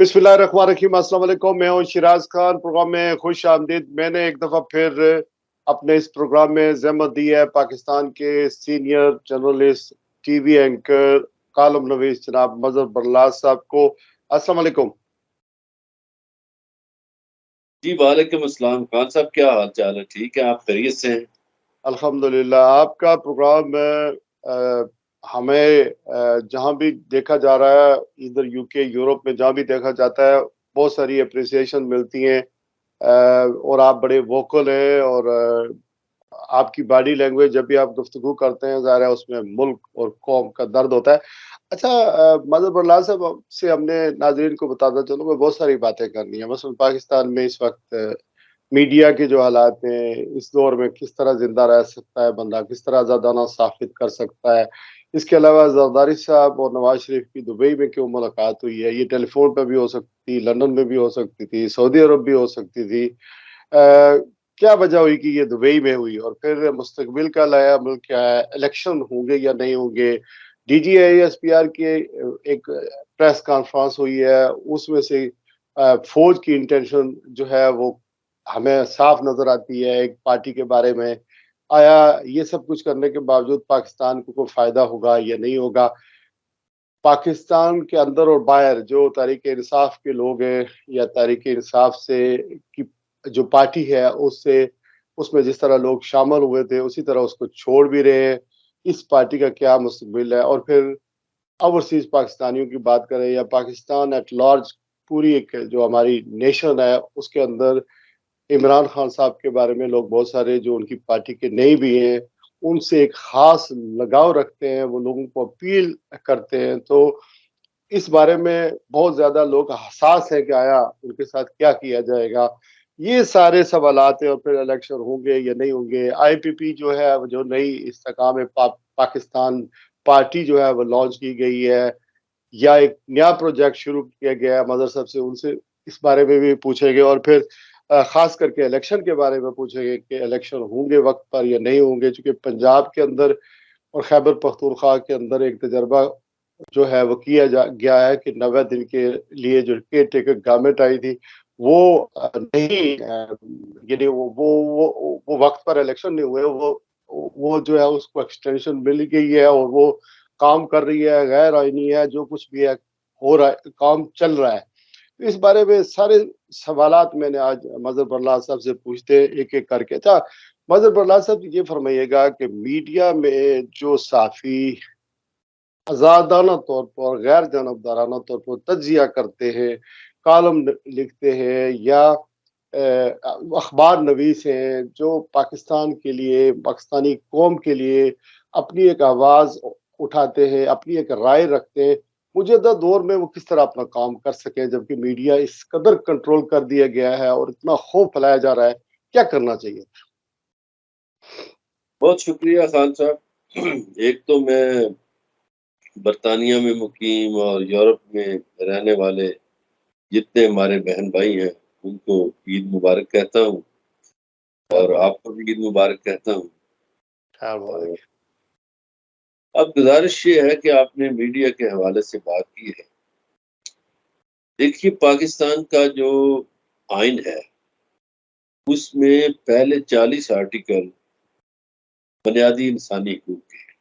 बिस्मिल्लाहिर्रहमानिर्रहीम। अस्सलाम वालेकुम। मैं हूं शिराज खान। प्रोग्राम में खुश आमदीद। मैंने एक दफ़ा फिर अपने इस प्रोग्राम में ज़हमत दी है पाकिस्तान के senior journalist, TV anchor, column नवीस जनाब मजहर बरलास साहब को। अस्सलाम वालेकुम। जी वालेकुम अस्सलाम। खान साहब क्या हाल चाल है? ठीक है, आप खैरियत से हैं? अल्हम्दुलिल्लाह। आपका प्रोग्राम हमें जहाँ भी देखा जा रहा है, इधर यूके यूरोप में जहाँ भी देखा जाता है, बहुत सारी अप्रिसिएशन मिलती हैं। और आप बड़े वोकल हैं और आपकी बॉडी लैंग्वेज जब भी आप गुफ्तगू करते हैं, ज़ाहिर है उसमें मुल्क और कौम का दर्द होता है। अच्छा, मज़हर बरलास साहब से हमने नाज़रीन को बताता चलूँ, मैं बहुत सारी बातें करनी है। मसलन पाकिस्तान में इस वक्त मीडिया के जो हालात हैं, इस दौर में किस तरह ज़िंदा रह सकता है बंदा, किस तरह आज़ादाना साबित कर सकता है। इसके अलावा ज़रदारी साहब और नवाज़ शरीफ की दुबई में क्यों मुलाकात हुई है, ये टेलीफ़ोन पे भी हो सकती थी, लंदन में भी हो सकती थी, सऊदी अरब भी हो सकती थी। क्या वजह हुई कि ये दुबई में हुई? और फिर मुस्तकबिल का नया मुल्क क्या है? इलेक्शन होंगे या नहीं होंगे? डीजीआईएसपीआर की एक प्रेस कॉन्फ्रेंस हुई है, उसमें से फौज की इंटेंशन जो है वो हमें साफ नजर आती है एक पार्टी के बारे में। आया ये सब कुछ करने के बावजूद पाकिस्तान को कोई फायदा होगा या नहीं होगा? पाकिस्तान के अंदर और बाहर जो तहरीक इंसाफ के लोग हैं या तहरीक इंसाफ से की जो पार्टी है उससे उसमें जिस तरह लोग शामिल हुए थे उसी तरह उसको छोड़ भी रहे हैं। इस पार्टी का क्या मुस्तकबिल है? और फिर ओवरसीज पाकिस्तानियों की बात करें या पाकिस्तान एट लार्ज, पूरी एक जो हमारी नेशन है उसके अंदर इमरान खान साहब के बारे में लोग बहुत सारे जो उनकी पार्टी के नहीं भी हैं, उनसे एक खास लगाव रखते हैं, वो लोगों को अपील करते हैं। तो इस बारे में बहुत ज़्यादा लोग हसास है कि आया उनके साथ क्या किया जाएगा। ये सारे सवालात हैं। और फिर इलेक्शन होंगे या नहीं होंगे? आईपीपी जो है, वो जो नई इस्तेकाम पाकिस्तान पार्टी जो है वो लॉन्च की गई है या एक नया प्रोजेक्ट शुरू किया गया है मदर साहब से, उनसे इस बारे में भी पूछेंगे। और फिर खास करके इलेक्शन के बारे में पूछेंगे कि इलेक्शन होंगे वक्त पर या नहीं होंगे, क्योंकि पंजाब के अंदर और खैबर पख्तूनख्वा के अंदर एक तजर्बा जो है वो किया जा गया है कि 90 दिन के लिए जो केयर टेकर गवर्नमेंट आई थी वो नहीं यानी वो वक्त पर इलेक्शन नहीं हुए, वो जो है उसको एक्सटेंशन मिल गई है और वो काम कर रही है, गैर आईनी है, जो कुछ भी है हो रहा है, काम चल रहा है। तो इस बारे में सारे सवालात मैंने आज मजहर बरलास साहब से पूछते एक एक करके था। मजहर बरलास साहब ये फरमाइएगा कि मीडिया में जो साफी आज़ादाना तौर पर, गैर जानबदाराना तौर पर तज्जिया करते हैं, कॉलम लिखते हैं या अखबार नवीस हैं जो पाकिस्तान के लिए, पाकिस्तानी कौम के लिए अपनी एक आवाज़ उठाते हैं, अपनी एक राय रखते हैं, मौजूदा दौर में वो किस तरह अपना काम कर सकें, जबकि मीडिया इस कदर कंट्रोल कर दिया गया है और इतना खौफ फैलाया जा रहा है, क्या करना चाहिए? बहुत शुक्रिया खान साहब। एक तो मैं बरतानिया में मुकीम और यूरोप में रहने वाले जितने हमारे बहन भाई हैं उनको ईद मुबारक कहता हूँ ख्याल और मुबारक। आपको भी ईद मुबारक कहता हूँ। ख्याल और मुबारक। अब गुजारिश ये है कि आपने मीडिया के हवाले से बात की है। देखिए, पाकिस्तान का जो आइन है उसमें पहले 40 आर्टिकल बुनियादी इंसानी हकूक के हैं,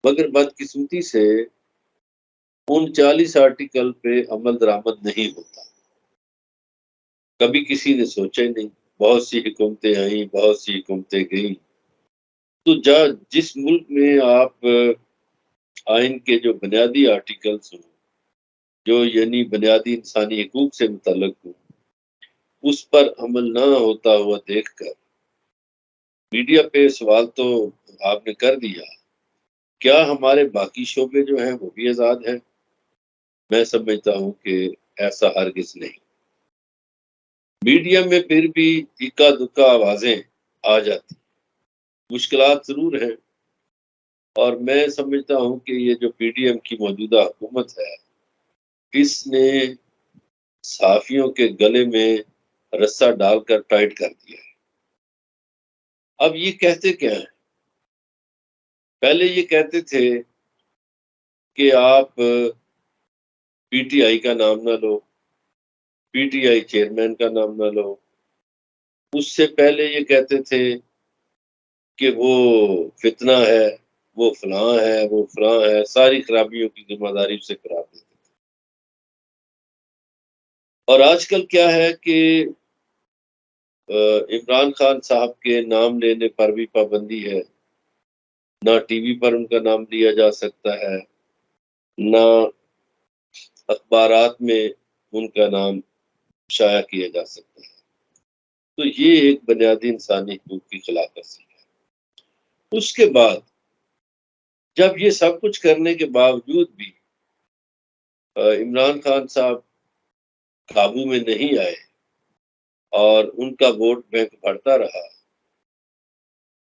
मगर बदकिस्मती से उन 40 आर्टिकल पे अमल दरामद नहीं होता। कभी किसी ने सोचा ही नहीं। बहुत सी हुकूमतें आई, बहुत सी हुकूमतें गई। तो जिस मुल्क में आप आइन के जो बुनियादी आर्टिकल्स हों, जो यानी बुनियादी इंसानी हकूक से मुतल्लक हों, उस पर अमल ना होता हुआ देखकर मीडिया पे सवाल तो आपने कर दिया, क्या हमारे बाकी शोबे जो हैं वो भी आज़ाद हैं? मैं समझता हूँ कि ऐसा हरगिज़ नहीं। मीडिया में फिर भी इक्का दुक्का आवाज़ें आ जाती, मुश्किलात ज़रूर हैं। और मैं समझता हूँ कि ये जो पीडीएम की मौजूदा हुकूमत है, इसने सहाफ़ियों के गले में रस्सा डालकर टाइट कर दिया है। अब ये कहते क्या हैं? पहले ये कहते थे कि आप पीटीआई का नाम ना लो, पीटीआई चेयरमैन का नाम ना लो। उससे पहले ये कहते थे कि वो फितना है, वो फलां है, वो फलां है, सारी खराबियों की जिम्मेदारी उसे करार देते थे। और आजकल क्या है कि इमरान खान साहब के नाम लेने पर भी पाबंदी है, ना टीवी पर उनका नाम लिया जा सकता है, ना अखबारात में उनका नाम शाया किया जा सकता है। तो ये एक बुनियादी इंसानी हकूक की खिलाफवर्जी है। उसके बाद जब ये सब कुछ करने के बावजूद भी इमरान खान साहब काबू में नहीं आए और उनका वोट बैंक बढ़ता रहा,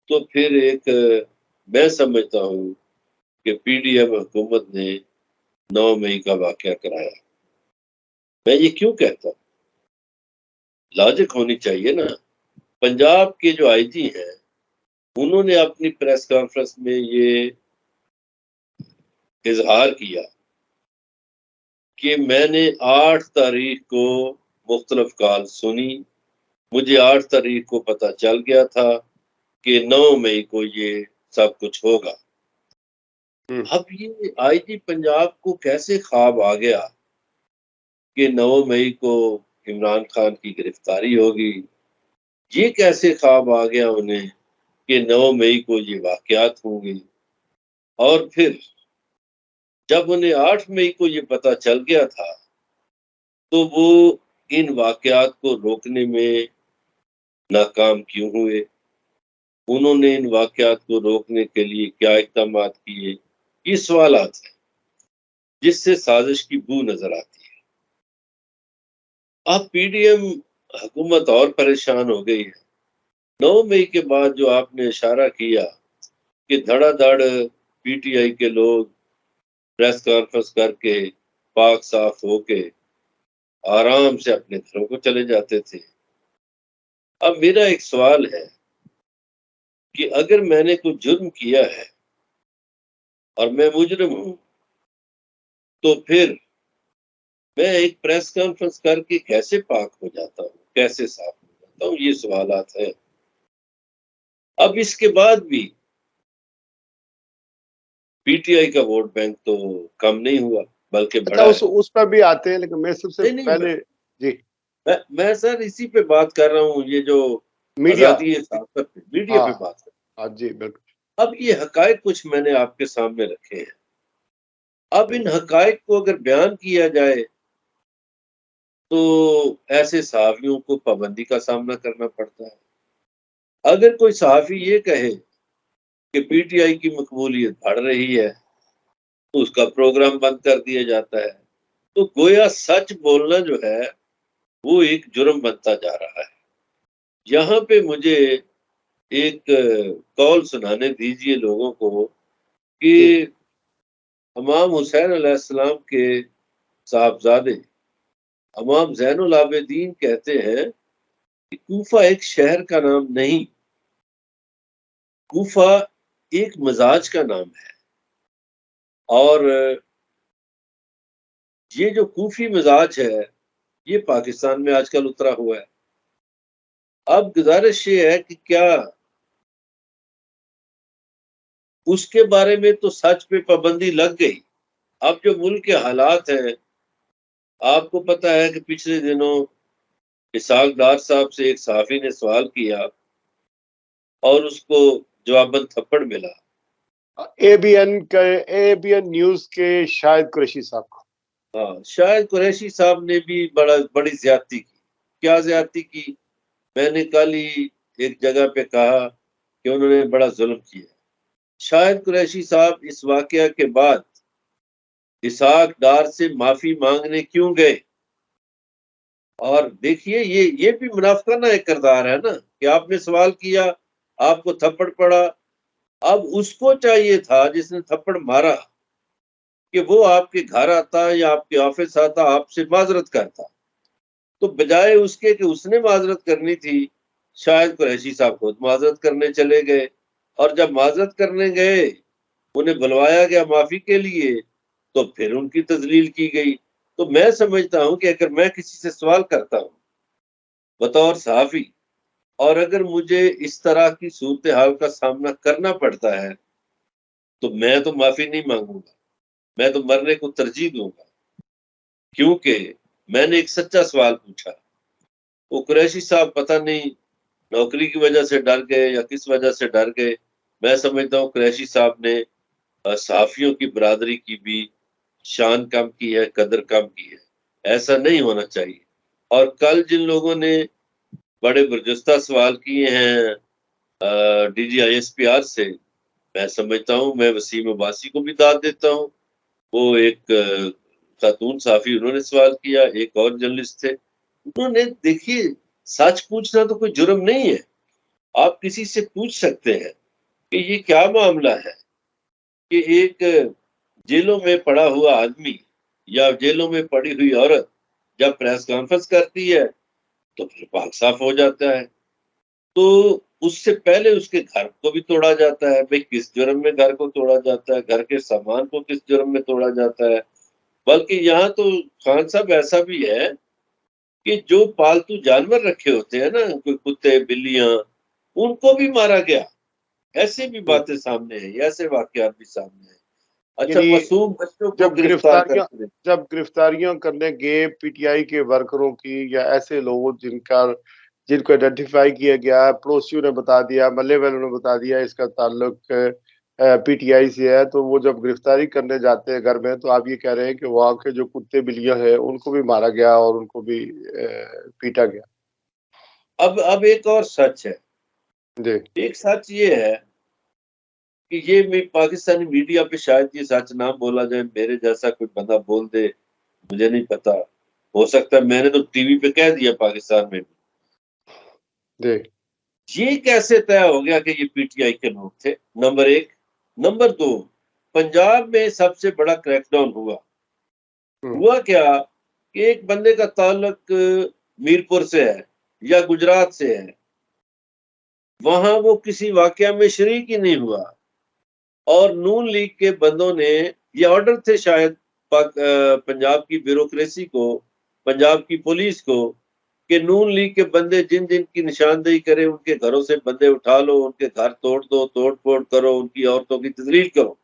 तो फिर एक मैं समझता हूँ कि पीडीएम हुकूमत ने 9 मई का वाकया कराया। मैं ये क्यों कहता हूँ? लॉजिक होनी चाहिए ना। पंजाब के जो आईजी हैं, उन्होंने अपनी प्रेस कॉन्फ्रेंस में ये इजहार किया कि मैंने 8 तारीख को मुख्तलिफ कॉल सुनी, मुझे 8 तारीख को पता चल गया था कि 9 मई को ये सब कुछ होगा। अब ये आईजी पंजाब को कैसे ख्वाब आ गया कि 9 मई को इमरान खान की गिरफ्तारी होगी? ये कैसे ख्वाब आ गया उन्हें कि 9 मई को ये वाकयात होंगे? और फिर जब उन्हें 8 मई को ये पता चल गया था, तो वो इन वाकयात को रोकने में नाकाम क्यों हुए? उन्होंने इन वाकयात को रोकने के लिए क्या इक़दामात किए? ये सवालात हैं, जिससे साजिश की बू नजर आती है। अब पीडीएम हुकूमत और परेशान हो गई है। 9 मई के बाद जो आपने इशारा किया कि धड़ाधड़ पीटीआई के लोग प्रेस कॉन्फ्रेंस करके पाक साफ होके आराम से अपने घरों को चले जाते थे। अब मेरा एक सवाल है कि अगर मैंने कुछ जुर्म किया है और मैं मुजरिम हूं, तो फिर मैं एक प्रेस कॉन्फ्रेंस करके कैसे पाक हो जाता हूँ, कैसे साफ हो जाता हूँ? ये सवालात हैं। अब इसके बाद भी पीटीआई का वोट बैंक तो कम नहीं हुआ, बल्कि अच्छा, बढ़ा है। उस पर भी आते हैं, लेकिन मैं सबसे नहीं नहीं, पहले जी मैं सर इसी पे बात कर रहा हूँ, ये जो मीडिया। आजादी है साफत पे, मीडिया हाँ पे बात कर। हाँ जी, बिल्कुल अब ये हकायक कुछ मैंने आपके सामने रखे हैं। अब इन हकायक को अगर बयान किया जाए, तो ऐसे सहाफियों को पाबंदी का सामना करना पड़ता है। अगर कोई सहाफी ये कहे कि पीटीआई की मकबूलियत बढ़ रही है, तो उसका प्रोग्राम बंद कर दिया जाता है। तो गोया सच बोलना जो है, वो एक जुर्म बनता जा रहा है। यहाँ पे मुझे एक कौल सुनाने दीजिए लोगों को कि जी। इमाम हुसैन अलैहिस्सलाम के साहबजादे इमाम ज़ैनुल आबिदीन कहते हैं कि कूफा एक शहर का नाम नहीं, कूफा एक मिजाज का नाम है। और ये जो कूफी मिजाज है, ये पाकिस्तान में आजकल उतरा हुआ है। अब गुजारिश ये है कि क्या उसके बारे में तो सच पे पाबंदी लग गई। अब जो मुल्क के हालात हैं, आपको पता है कि पिछले दिनों इसहाक डार साहब से एक सहाफ़ी ने सवाल किया और उसको जवाबन थप्पड़ मिला। एबीएन न्यूज के शायद कुरैशी साहब को। हाँ, शायद कुरैशी साहब ने भी बड़ी ज्यादती की। क्या ज्यादती की? मैंने कल ही एक जगह पे कहा कि उन्होंने बड़ा जुल्म किया। शायद कुरैशी साहब इस वाकया के बाद इसहाक डार से माफी मांगने क्यों गए? और देखिए, ये भी मुनाफिकाना एक किरदार है ना, कि आपने सवाल किया, आपको थप्पड़ पड़ा। अब उसको चाहिए था जिसने थप्पड़ मारा कि वो आपके घर आता या आपके ऑफिस आता, आपसे माजरत करता। तो बजाय उसके कि उसने माजरत करनी थी, शायद कुरैशी साहब खुद माजरत करने चले गए। और जब माजरत करने गए, उन्हें बुलवाया गया माफी के लिए, तो फिर उनकी तजलील की गई। तो मैं समझता हूं कि अगर मैं किसी से सवाल करता हूं बतौर सहाफी, और अगर मुझे इस तरह की सूरत हाल का सामना करना पड़ता है, तो मैं तो माफी नहीं मांगूंगा, मैं तो मरने को तरजीह दूंगा। क्योंकि मैंने एक सच्चा सवाल पूछा। वो कुरैशी साहब पता नहीं नौकरी की वजह से डर गए या किस वजह से डर गए। मैं समझता हूँ कुरैशी साहब ने सहाफियों की बरादरी की भी शान कम की है, कदर कम की है। ऐसा नहीं होना चाहिए। और कल जिन लोगों ने बड़े बरजस्ता सवाल किए हैं DGISPR से, मैं समझता हूँ, मैं वसीम अब्बासी को भी दाद देता हूँ। वो एक खातून साफी, उन्होंने सवाल किया, एक और जर्नलिस्ट थे, उन्होंने, देखिए, सच पूछना तो कोई जुर्म नहीं है। आप किसी से पूछ सकते हैं कि ये क्या मामला है कि एक जेलों में पड़ा हुआ आदमी या जेलों में पड़ी हुई औरत जब प्रेस कॉन्फ्रेंस करती है तो फिर पाक साफ हो जाता है। तो उससे पहले उसके घर को भी तोड़ा जाता है। भाई, किस जुर्म में घर को तोड़ा जाता है, घर के सामान को किस जुर्म में तोड़ा जाता है। बल्कि यहाँ तो खान साहब ऐसा भी है कि जो पालतू जानवर रखे होते हैं ना, कोई कुत्ते बिल्लियां, उनको भी मारा गया। ऐसे भी बातें सामने हैं, ऐसे वाकयात भी सामने हैं। अच्छा, यानी मासूम बच्चों को गिरफ्तार करते हैं। जब गिरफ्तारियां करने गए पीटीआई के वर्करों की या ऐसे लोगों जिनको आइडेंटिफाई किया गया, पड़ोसियों ने बता दिया, मल्ले वालों ने बता दिया इसका ताल्लुक पीटीआई से है, तो वो जब गिरफ्तारी करने जाते हैं घर में, तो आप ये कह रहे हैं कि वहाँ के जो कुत्ते बिल्लियां हैं उनको भी मारा गया और उनको भी पीटा गया। अब एक और सच है। जी एक सच ये है कि ये मैं पाकिस्तानी मीडिया पे शायद ये सच ना बोला जाए, मेरे जैसा कोई बंदा बोल दे, मुझे नहीं पता। हो सकता है, मैंने तो टीवी पे कह दिया पाकिस्तान में भी। जी ये कैसे तय हो गया कि ये पीटीआई के लोग थे? नंबर एक। नंबर दो, पंजाब में सबसे बड़ा क्रैकडाउन हुआ। हम्म, हुआ क्या कि एक बंदे का ताल्लुक मीरपुर से है या गुजरात से है, वहां वो किसी वाकया में शरीक ही नहीं हुआ, और नून लीग के बंदों ने, ये ऑर्डर थे शायद पंजाब की ब्यूरोक्रेसी को, पंजाब की पुलिस को, कि नून लीग के बंदे जिन जिन की निशानदेही करे उनके घरों से बंदे उठा लो, उनके घर तोड़ दो, तोड़ फोड़ करो, उनकी औरतों की तजलील करो।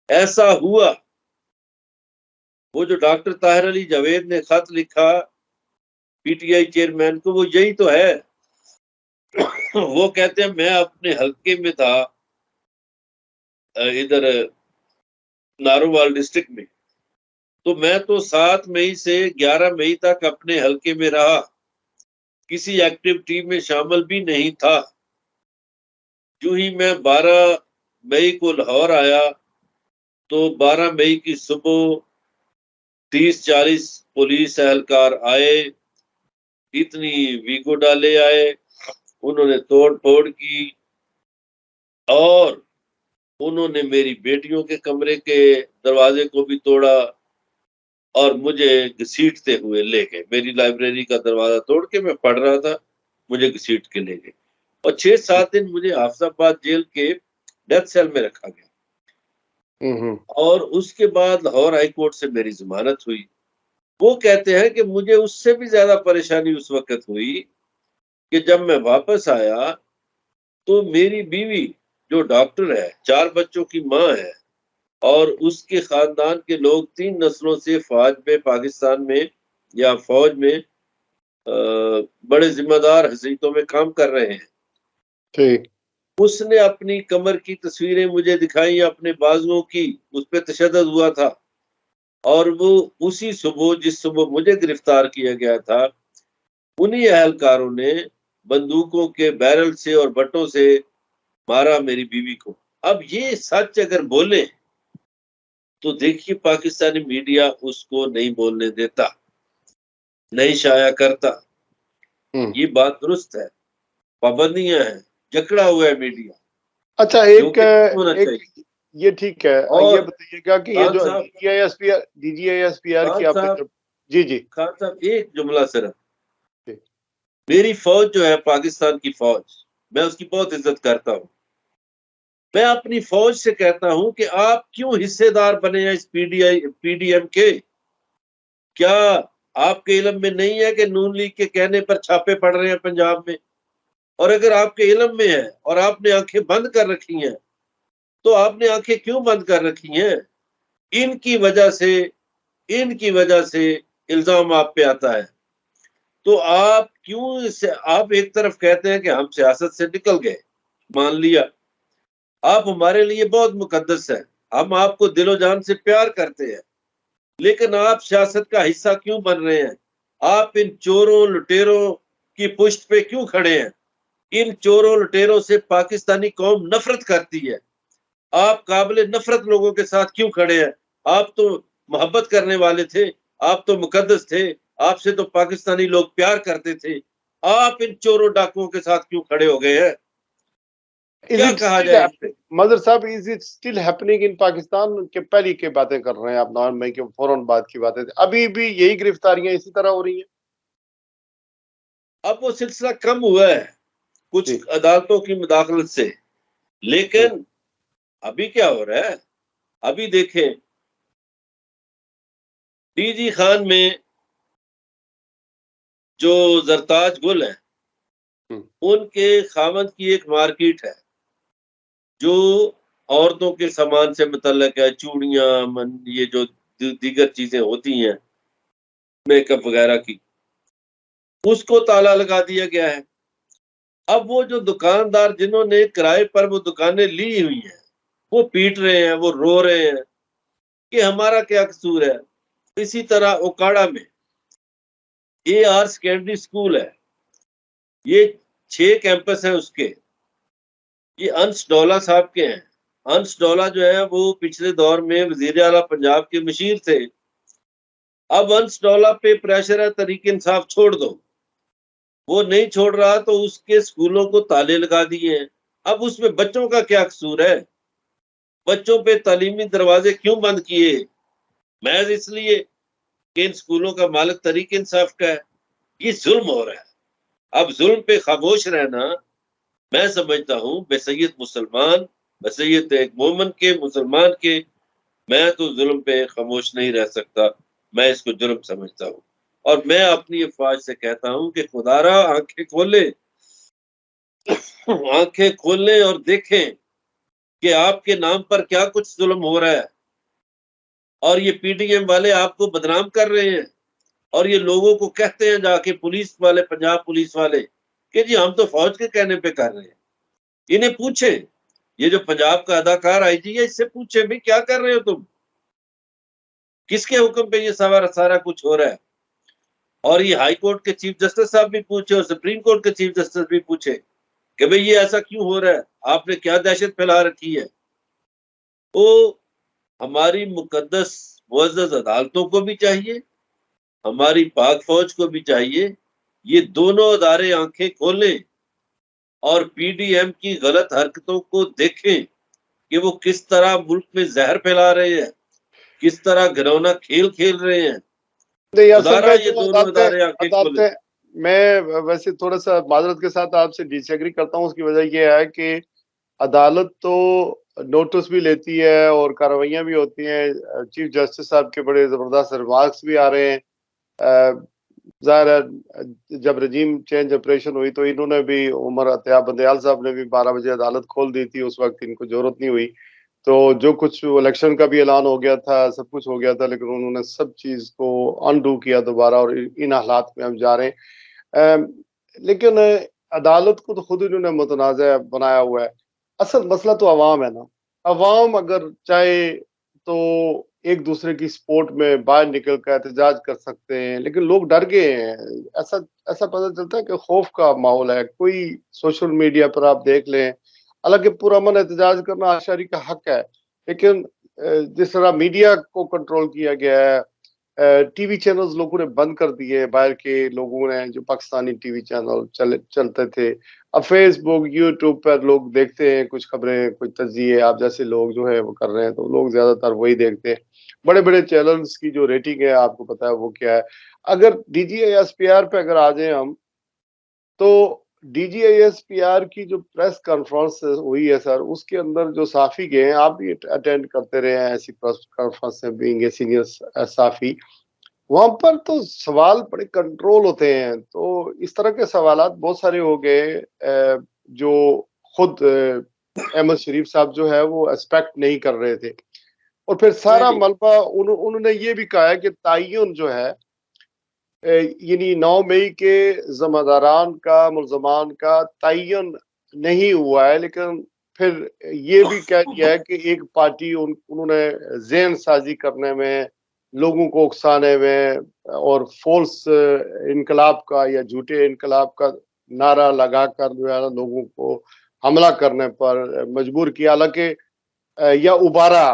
ऐसा हुआ। वो जो डॉक्टर ताहिर अली जावेद ने खत लिखा पीटीआई चेयरमैन को, वो यही तो है। वो कहते हैं, मैं अपने हल्के में था इधर नारोवाल डिस्ट्रिक्ट में, तो मैं तो 7 मई से 11 मई तक अपने हल्के में रहा, किसी एक्टिविटी में शामिल भी नहीं था। जो ही मैं 12 मई को लाहौर आया, तो 12 मई की सुबह 30-40 पुलिस एहलकार आए, इतनी वीगो डाले आए, उन्होंने तोड़ फोड़ की, और उन्होंने मेरी बेटियों के कमरे के दरवाजे को भी तोड़ा और मुझे घसीटते हुए ले गए। मेरी लाइब्रेरी का दरवाजा तोड़ के, मैं पढ़ रहा था, मुझे घसीट के ले गए और 6-7 दिन मुझे हाफिजाबाद जेल के डेथ सेल में रखा गया। हम्म, और उसके बाद लाहौर हाई कोर्ट से मेरी जमानत हुई। वो कहते हैं कि मुझे उससे भी ज्यादा परेशानी उस वक्त हुई कि जब मैं वापस आया, तो मेरी बीवी, जो डॉक्टर है, 4 बच्चों की माँ है, और उसके खानदान के लोग 3 नस्लों से फौज में, पाकिस्तान में या फौज में बड़े जिम्मेदार हैसियतों में काम कर रहे हैं। ठीक। उसने अपनी कमर की तस्वीरें मुझे दिखाई, अपने बाजुओं की, उस पर तशद्दुद हुआ था। और वो उसी सुबह, जिस सुबह मुझे गिरफ्तार किया गया था, उन्हीं एहलकारों ने बंदूकों के बैरल से और बटों से मारा मेरी बीवी को। अब ये सच अगर बोले, तो देखिए पाकिस्तानी मीडिया उसको नहीं बोलने देता, नहीं शाया करता। हम्म। ये बात दुरुस्त है, पाबंदियां हैं, जकड़ा हुआ है मीडिया, अच्छा, जो कि नहीं होना एक चाहिए। ये ठीक है। ये और बताइएगा कि ये खान जो साहब, डीजीआईएसपीआर की खान आपने साहब, जब, जी जी खान साहब, एक जुमला सिर्फ। जी, मेरी फौज जो है, पाकिस्तान की फौज, मैं उसकी बहुत इज्जत करता हूँ। मैं अपनी फौज से कहता हूं कि आप क्यों हिस्सेदार बने हैं इस पीडीएम के? क्या आपके इल्म में नहीं है कि नून लीग के कहने पर छापे पड़ रहे हैं पंजाब में? और अगर आपके इल्म में है और आपने आंखें बंद कर रखी हैं, तो आपने आंखें क्यों बंद कर रखी हैं? इनकी वजह से इनकी वजह से इल्जाम आप पे आता है। तो आप क्यों इसे, आप एक तरफ कहते हैं कि हम सियासत से निकल गए, मान लिया आप हमारे लिए बहुत मुकद्दस है, हम आपको दिलो जान से प्यार करते हैं, लेकिन आप सियासत का हिस्सा क्यों बन रहे हैं? आप इन चोरों लुटेरों की पुष्ट पे क्यों खड़े हैं? इन चोरों लुटेरों से पाकिस्तानी कौम नफरत करती है। आप काबिल नफरत लोगों के साथ क्यों खड़े हैं? आप तो मोहब्बत करने वाले थे, आप तो मुकद्दस थे, आपसे तो पाकिस्तानी लोग प्यार करते थे। आप इन चोरों डाकुओं के साथ क्यों खड़े हो गए हैं? इज क्या इट कहा स्टिल जाए इस पे? मदर साहब, is it still happening in Pakistan के? पहली की बातें कर रहे हैं आप, 9 मई के फौरन बाद की बातें, अभी भी यही गिरफ्तारियां इसी तरह हो रही हैं? अब वो सिलसिला कम हुआ है जी। कुछ अदालतों की मुदाखलत से, लेकिन अभी क्या हो रहा है? अभी देखें, डीजी खान में जो जरताज गुल है, हम्म। उनके खामद की एक मार्केट है जो औरतों के सामान से मुतल्लक है, चूड़ियां, ये जो दीगर चीजें होती हैं मेकअप वगैरह की, उसको ताला लगा दिया गया है। अब वो जो दुकानदार जिन्होंने किराए पर वो दुकानें ली हुई हैं, वो पीट रहे हैं, वो रो रहे हैं कि हमारा क्या कसूर है। इसी तरह ओकाड़ा में AR सेकेंडरी स्कूल है, ये 6 कैंपस हैं उसके, ये अंश डोला साहब के हैं। अंश डोला जो है वो पिछले दौर में वजीर आला पंजाब के मशीर थे। अब अंश डोला पे प्रेशर है तहरीक इंसाफ छोड़ दो, वो नहीं छोड़ रहा तो उसके स्कूलों को ताले लगा दिए हैं। अब उसमें बच्चों का क्या कसूर है? बच्चों पे तालीमी दरवाजे क्यों बंद किए? महज इसलिए कि इन स्कूलों का मालिक तहरीक इंसाफ का है। ये जुल्म हो रहा है। अब जुल्म पे खामोश रहना, मैं समझता हूँ बसैयत मुसलमान, बसैयत एक मोमन के, मुसलमान के, मैं तो जुल्म पे खामोश नहीं रह सकता, मैं इसको जुल्म समझता हूँ। और मैं अपनी अफवाज से कहता हूँ कि खुदारा आंखें खोले, आंखें खोलें और देखें कि आपके नाम पर क्या कुछ जुल्म हो रहा है। और ये PDM वाले आपको बदनाम कर रहे हैं, और ये लोगों को कहते हैं जाके, पुलिस वाले, पंजाब पुलिस वाले, कि जी हम तो फौज के कहने पे कर रहे हैं। इन्हें पूछे, ये जो पंजाब का अदाकार IG है, इससे पूछे भी क्या कर रहे हो तुम, किसके हुक्म पे ये सारा सारा कुछ हो रहा है? और ये हाई कोर्ट के चीफ जस्टिस साहब भी पूछे और सुप्रीम कोर्ट के चीफ जस्टिस भी पूछे कि भाई ये ऐसा क्यों हो रहा है, आपने क्या दहशत फैला रखी है। तो हमारी मुकद्दस मुअज़्ज़ज़ अदालतों को भी चाहिए, हमारी पाक फौज को भी चाहिए, ये दोनों अदारे आंखें खोलें और PDM की गलत हरकतों को देखें कि वो किस तरह मुल्क में जहर फैला रहे हैं, किस तरह घिनौना खेल खेल रहे हैं। नहीं, असल खुदारा में ये जो दोनों अदालतें अदारे आंखें खोलें। अदालतें मैं वैसे थोड़ा सा माजरत के साथ आपसे डिसएग्री करता हूँ। उसकी वजह यह है कि अदालत तो नोटिस भी लेती है और कार्रवाइयाँ भी होती हैं। चीफ जस्टिस साहब के बड़े ज़बरदस्त रिमार्क्स भी आ रहे हैं। ज़ाहिर है जब रजीम चेंज ऑपरेशन हुई तो इन्होंने भी, उमर अतिया बंदयाल साहब ने भी 12 बजे अदालत खोल दी थी, उस वक्त इनको जरूरत नहीं हुई। तो जो कुछ इलेक्शन का भी ऐलान हो गया था, सब कुछ हो गया था, लेकिन उन्होंने सब चीज़ को अनडू किया दोबारा, और इन हालात में हम जा रहे हैं। लेकिन अदालत को तो खुद इन्होंने मुतनाज़ बनाया हुआ है। असल मसला तो अवाम है ना। अवाम अगर चाहे तो एक दूसरे की सपोर्ट में बाहर निकल कर एहतजाज कर सकते हैं, लेकिन लोग डर गए हैं। ऐसा ऐसा पता चलता है कि खौफ का माहौल है। कोई सोशल मीडिया पर आप देख लें, हालांकि पुरअमन एहतजाज करना आशारी का हक है, लेकिन जिस तरह मीडिया को कंट्रोल किया गया है, टीवी चैनल्स लोगों ने बंद कर दिए, बाहर के लोगों ने, जो पाकिस्तानी टीवी चैनल चलते थे, अब फेसबुक यूट्यूब पर लोग देखते हैं कुछ खबरें, कुछ तजिए आप जैसे लोग जो है वो कर रहे हैं, तो लोग ज्यादातर वही देखते हैं। बड़े बड़े चैनल्स की जो रेटिंग है आपको पता है वो क्या है। अगर DGISPR पे अगर आ जाए हम, तो DGISPR की जो प्रेस कॉन्फ्रेंस हुई है सर, उसके अंदर जो साफी गए हैं, आप भी अटेंड करते रहे हैं ऐसी प्रेस कॉन्फ्रेंस में, बीइंग ए सीनियर साफी, वहां पर तो सवाल बड़े कंट्रोल होते हैं, तो इस तरह के सवालात बहुत सारे हो गए जो खुद अहमद शरीफ साहब जो है वो एक्सपेक्ट नहीं कर रहे थे। और फिर सारा नहीं मलबा उन्होंने ये भी कहा है कि तयन जो है यानी 9 मई के ज़िम्मेदारान का, मुल्ज़मान का तयन नहीं हुआ है, लेकिन फिर ये भी कह दिया है कि एक पार्टी उन्होंने ज़हन साज़ी करने में, लोगों को उकसाने में और फ़ॉल्स इनकलाब का या झूठे इनकलाब का नारा लगाकर जो है ना लोगों को हमला करने पर मजबूर किया। हालाँकि या उबारा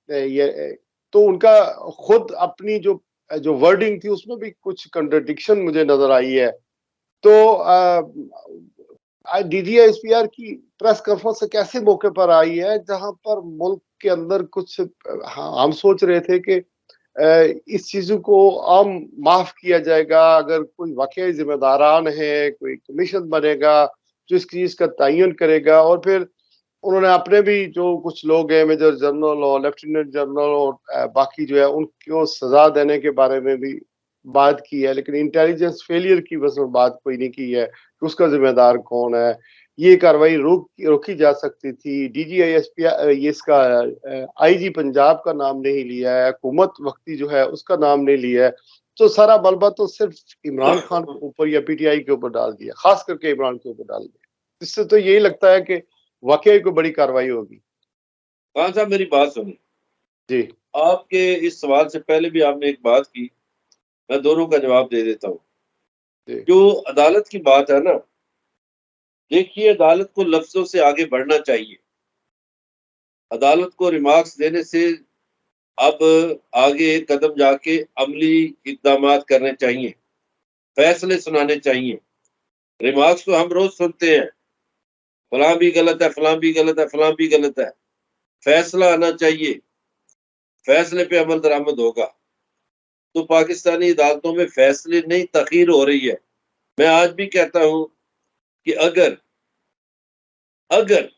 ये तो उनका खुद अपनी जो वर्डिंग थी उसमें भी कुछ कंट्रडिक्शन मुझे नजर आई है। तो डीजीआईएसपीआर की प्रेस कॉन्फ्रेंस से कैसे मौके पर आई है जहां पर मुल्क के अंदर कुछ हम सोच रहे थे कि इस चीजों को आम माफ किया जाएगा अगर कोई वाकई जिम्मेदारान है, कोई कमीशन बनेगा जो इस चीज का तयन करेगा। और फिर उन्होंने अपने भी जो कुछ लोग हैं मेजर जनरल और लेफ्टिनेंट जनरल और बाकी जो है उनको सजा देने के बारे में भी बात की है, लेकिन इंटेलिजेंस फेलियर की बस में बात कोई नहीं की है कि उसका जिम्मेदार कौन है। ये कार्रवाई रोकी जा सकती थी। डीजीआईएसपी ये इसका आईजी पंजाब का नाम नहीं लिया है, हुकूमत वक्ती जो है उसका नाम नहीं लिया है। तो सारा बलबा तो सिर्फ इमरान खान के ऊपर या पीटीआई के ऊपर डाल दिया, खास करके इमरान के ऊपर डाल दिया। इससे तो यही लगता है कि वाकई कोई बड़ी कार्रवाई होगी। खान साहब मेरी बात सुनिए जी आपके इस सवाल से पहले भी आपने एक बात की, मैं दोनों का जवाब दे देता हूँ। जो अदालत की बात है ना, देखिए अदालत को लफ्जों से आगे बढ़ना चाहिए। अदालत को रिमार्क्स देने से अब आगे कदम जाके अमली इकदाम करने चाहिए, फैसले सुनाने चाहिए। रिमार्क्स तो हम रोज सुनते हैं, फलां भी गलत है, फलां भी गलत है, फलां भी गलत है। फैसला आना चाहिए, फैसले पे अमल दरामद होगा। तो पाकिस्तानी अदालतों में फैसले नहीं तखीर हो रही है। मैं आज भी कहता हूं कि अगर अगर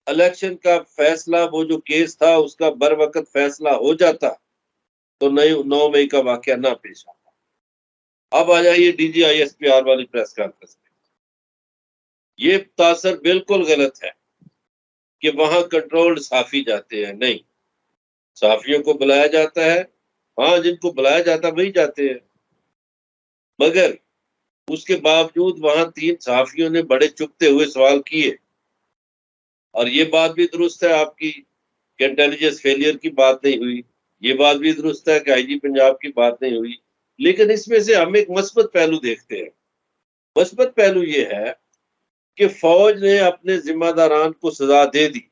इलेक्शन का फैसला, वो जो केस था उसका बर वक्त फैसला हो जाता तो 9 मई का वाकया ना पेश आता। अब आ जाइए डीजीआईएसपीआर वाली प्रेस कॉन्फ्रेंस में। ये तासर बिल्कुल गलत है कि वहां कंट्रोल्ड सहाफी जाते हैं। नहीं, सहाफियों को बुलाया जाता है, हाँ जिनको बुलाया जाता वही जाते हैं। मगर उसके बावजूद वहां 3 सहाफियों ने बड़े चुभते हुए सवाल किए। और ये बात भी दुरुस्त है आपकी कि इंटेलिजेंस फेलियर की बात नहीं हुई, ये बात भी दुरुस्त है कि आईजी पंजाब की बात नहीं हुई। लेकिन इसमें से हम एक मस्बत पहलू देखते हैं। मस्बत पहलू ये है कि फौज ने अपने जिम्मेदारान को सजा दे दी।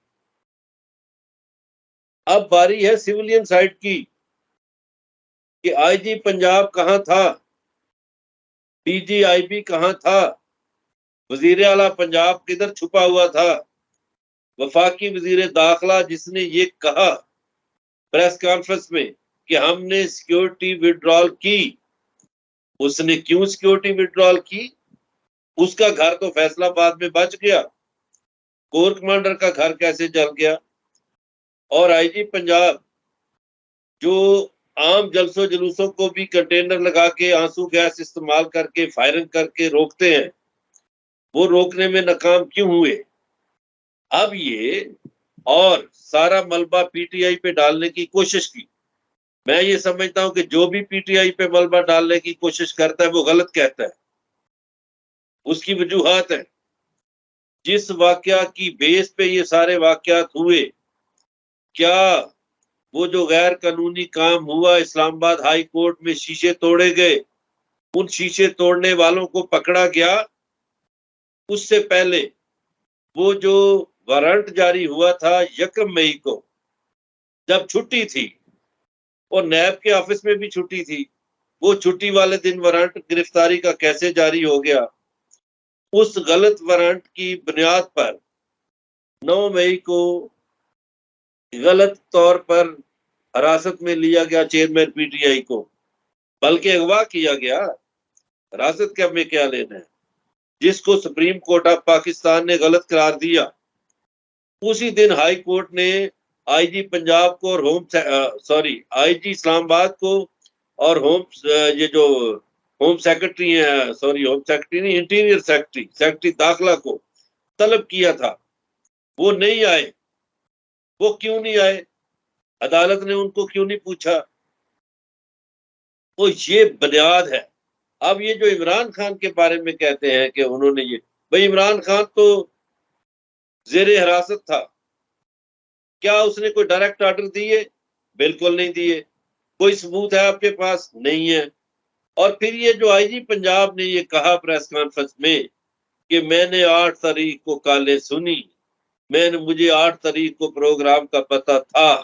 अब बारी है सिविलियन साइड की कि आईजी पंजाब कहां था, डीजीआईबी कहां था, वजीर आला पंजाब किधर छुपा हुआ था, वफाकी वजीर दाखिला जिसने ये कहा प्रेस कॉन्फ्रेंस में कि हमने सिक्योरिटी विड्रॉल की, उसने क्यों सिक्योरिटी विड्रॉल की? उसका घर तो फैसलाबाद में बच गया, कोर कमांडर का घर कैसे जल गया? और आईजी पंजाब जो आम जलसों जुलूसों को भी कंटेनर लगा के आंसू गैस इस्तेमाल करके फायरिंग करके रोकते हैं, वो रोकने में नाकाम क्यों हुए? अब ये और सारा मलबा पीटीआई पे डालने की कोशिश की। मैं ये समझता हूं कि जो भी पीटीआई पे मलबा डालने की कोशिश करता है वो गलत कहता है। उसकी वजूहात है, जिस वाकया की बेस पे ये सारे वाकयात हुए, क्या वो जो गैर कानूनी काम हुआ इस्लामाबाद हाई कोर्ट में शीशे तोड़े गए, उन शीशे तोड़ने वालों को पकड़ा गया? उससे पहले वो जो वारंट जारी हुआ था 1 मई को, जब छुट्टी थी और नैब के ऑफिस में भी छुट्टी थी, वो छुट्टी वाले दिन वारंट गिरफ्तारी का कैसे जारी हो गया? उस गलत वारंट की बुनियाद पर 9 मई को गलत तौर पर हिरासत में लिया गया चेयरमैन पीटीआई को, बल्कि अगवा किया गया। हिरासत के में क्या लेना है? जिसको सुप्रीम कोर्ट ऑफ पाकिस्तान ने गलत करार दिया, उसी दिन हाई कोर्ट ने आईजी पंजाब को और आईजी इस्लामाबाद को और ये जो होम सेक्रेटरी है, सॉरी होम सेक्रेटरी नहीं, इंटीरियर सेक्रेटरी दाखिला को तलब किया था, वो नहीं आए। वो क्यों नहीं आए? अदालत ने उनको क्यों नहीं पूछा? तो ये बुनियाद है। अब ये जो इमरान खान के बारे में कहते हैं कि उन्होंने ये, भाई इमरान खान तो जेरे हिरासत था, क्या उसने कोई डायरेक्ट ऑर्डर दिए? बिल्कुल नहीं दिए। कोई सबूत है आपके पास? नहीं है। और फिर ये जो आईजी पंजाब ने ये कहा प्रेस कॉन्फ्रेंस में कि मैंने 8 तारीख को कॉलें सुनी, मुझे 8 तारीख को प्रोग्राम का पता था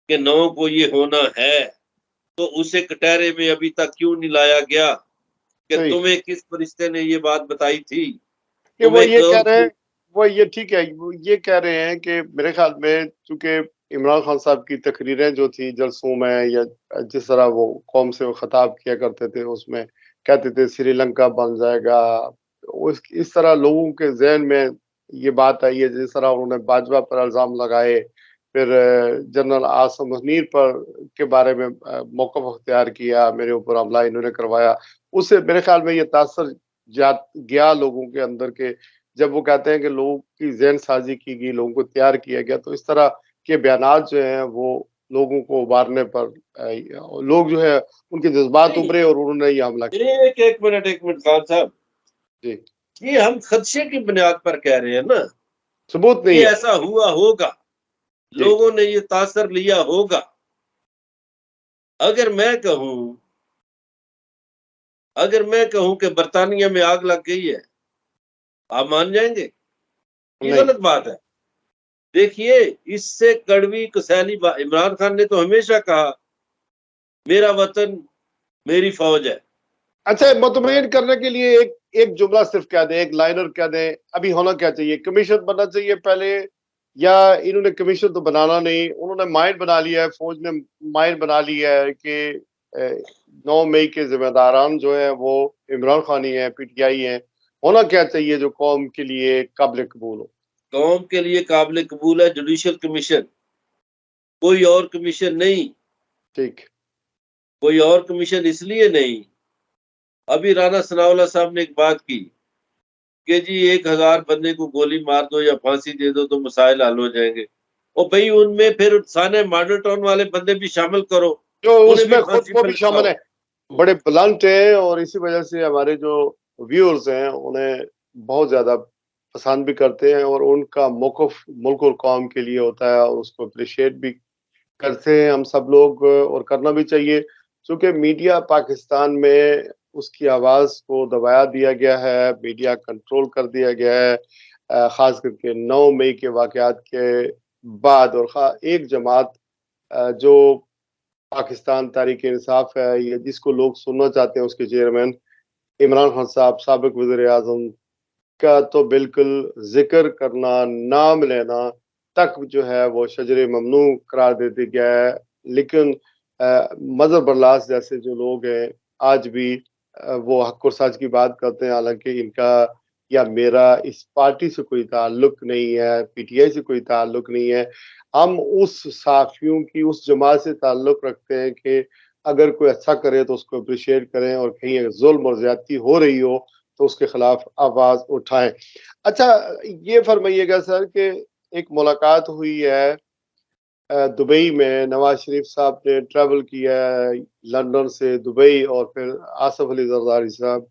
कि 9 को ये होना है, तो उसे कटहरे में अभी तक क्यों नहीं लाया गया कि सही तुम्हें किस फरिश्ते ने ये बात बताई थी? कि वो तुम्हें ये कह कौन रहे हैं, वो ये ठीक है, वो ये कह रहे हैं कि मेरे ख्याल में चूंकि इमरान खान साहब की तकरीरें जो थी जलसों में, या जिस तरह वो कौम से वो खिताब किया करते थे, उसमें कहते थे श्रीलंका बन जाएगा, इस तरह लोगों के जहन में ये बात आई है। जिस तरह उन्होंने बाजवा पर इल्जाम लगाए, फिर जनरल आसम मुनीर पर के बारे में मौक़िफ़ अख्तियार किया, मेरे ऊपर हमला इन्होंने करवाया, उससे मेरे ख्याल में ये तासर जा गया लोगों के अंदर के, जब वो कहते हैं कि लोगों की ज़हन साजी की गई, लोगों को तैयार किया गया, तो इस तरह के बयानात जो हैं वो लोगों को उभारने पर लोग जो है उनके जज्बात नहीं? उभरे और उन्होंने ये हमला किया। एक मिनट खान साहब, जी, ये हम खदशे की बुनियाद पर कह रहे हैं ना सबूत कि नहीं है। ऐसा हुआ होगा, जी, लोगों ने ये तासर लिया होगा। अगर मैं कहूं अगर मैं कहूं कि बर्तानिया में आग लग गई है, आप मान जाएंगे? ये नहीं, गलत बात है। देखिए, इससे कड़वी कसैली इमरान खान ने तो हमेशा कहा, मेरा वतन मेरी फौज है। अच्छा, मुतमईन करने के लिए एक एक जुमला सिर्फ कह दें, एक लाइनर कह दें, अभी होना क्या चाहिए? कमीशन बनना चाहिए पहले, या इन्होंने कमीशन तो बनाना नहीं, उन्होंने माइंड बना लिया है, फौज ने माइंड बना लिया है कि 9 मई के जिम्मेदारान जो है वो इमरान खान ही है, पीटीआई है। होना क्या चाहिए जो कौम के लिए काबिल कबूल हो? कौम के लिए काबिल कबूल है जुडिशल कमीशन, कोई और कमीशन नहीं। ठीक। कोई और कमीशन इसलिए नहीं, अभी राणा सनाउल्लाह साहब ने एक बात की कि जी 1000 बंदे को गोली मार दो या फांसी दे दो तो मसाइल हल हो जाएंगे। और भाई उनमें फिर सारे मॉडल टाउन वाले बंदे भी शामिल करो, जो उन्हें भी उसमें खुद फांसी वो पे भी शामिल लटकाओ। है, बड़े ब्लंट हैं, और इसी वजह से हमारे जो व्यूअर्स हैं उन्हें बहुत ज्यादा पसंद भी करते हैं, और उनका मौक़िफ़ मुल्क और कौम के लिए होता है, और उसको अप्रिशिएट भी करते हैं हम सब लोग, और करना भी चाहिए। क्योंकि मीडिया पाकिस्तान में उसकी आवाज़ को दबाया दिया गया है, मीडिया कंट्रोल कर दिया गया है, ख़ास करके 9 मई के वाक़यात के बाद, और एक जमात जो पाकिस्तान तहरीक इंसाफ है, या जिसको लोग सुनना चाहते हैं, उसके चेयरमैन इमरान खान साहब, साबिक वज़ीर आज़म का तो बिल्कुल ज़िक्र करना, नाम लेना तक जो है वो शजर ममनू करार दे दिया गया है। लेकिन मज़हर बरलास जैसे जो लोग हैं आज भी वो हक और सच की बात करते हैं, हालांकि इनका या मेरा इस पार्टी से कोई ताल्लुक नहीं है, पीटीआई से कोई ताल्लुक नहीं है। हम उस साफियों की उस जमात से ताल्लुक रखते हैं कि अगर कोई अच्छा करे तो उसको अप्रिशिएट करें, और कहीं अगर जुल्म और ज्यादती हो रही हो तो उसके खिलाफ आवाज उठाएं। अच्छा, ये फरमाइएगा सर कि एक मुलाकात हुई है दुबई में, नवाज शरीफ साहब ने ट्रैवल किया है लंदन से दुबई, और फिर आसफ अली जरदारी साहब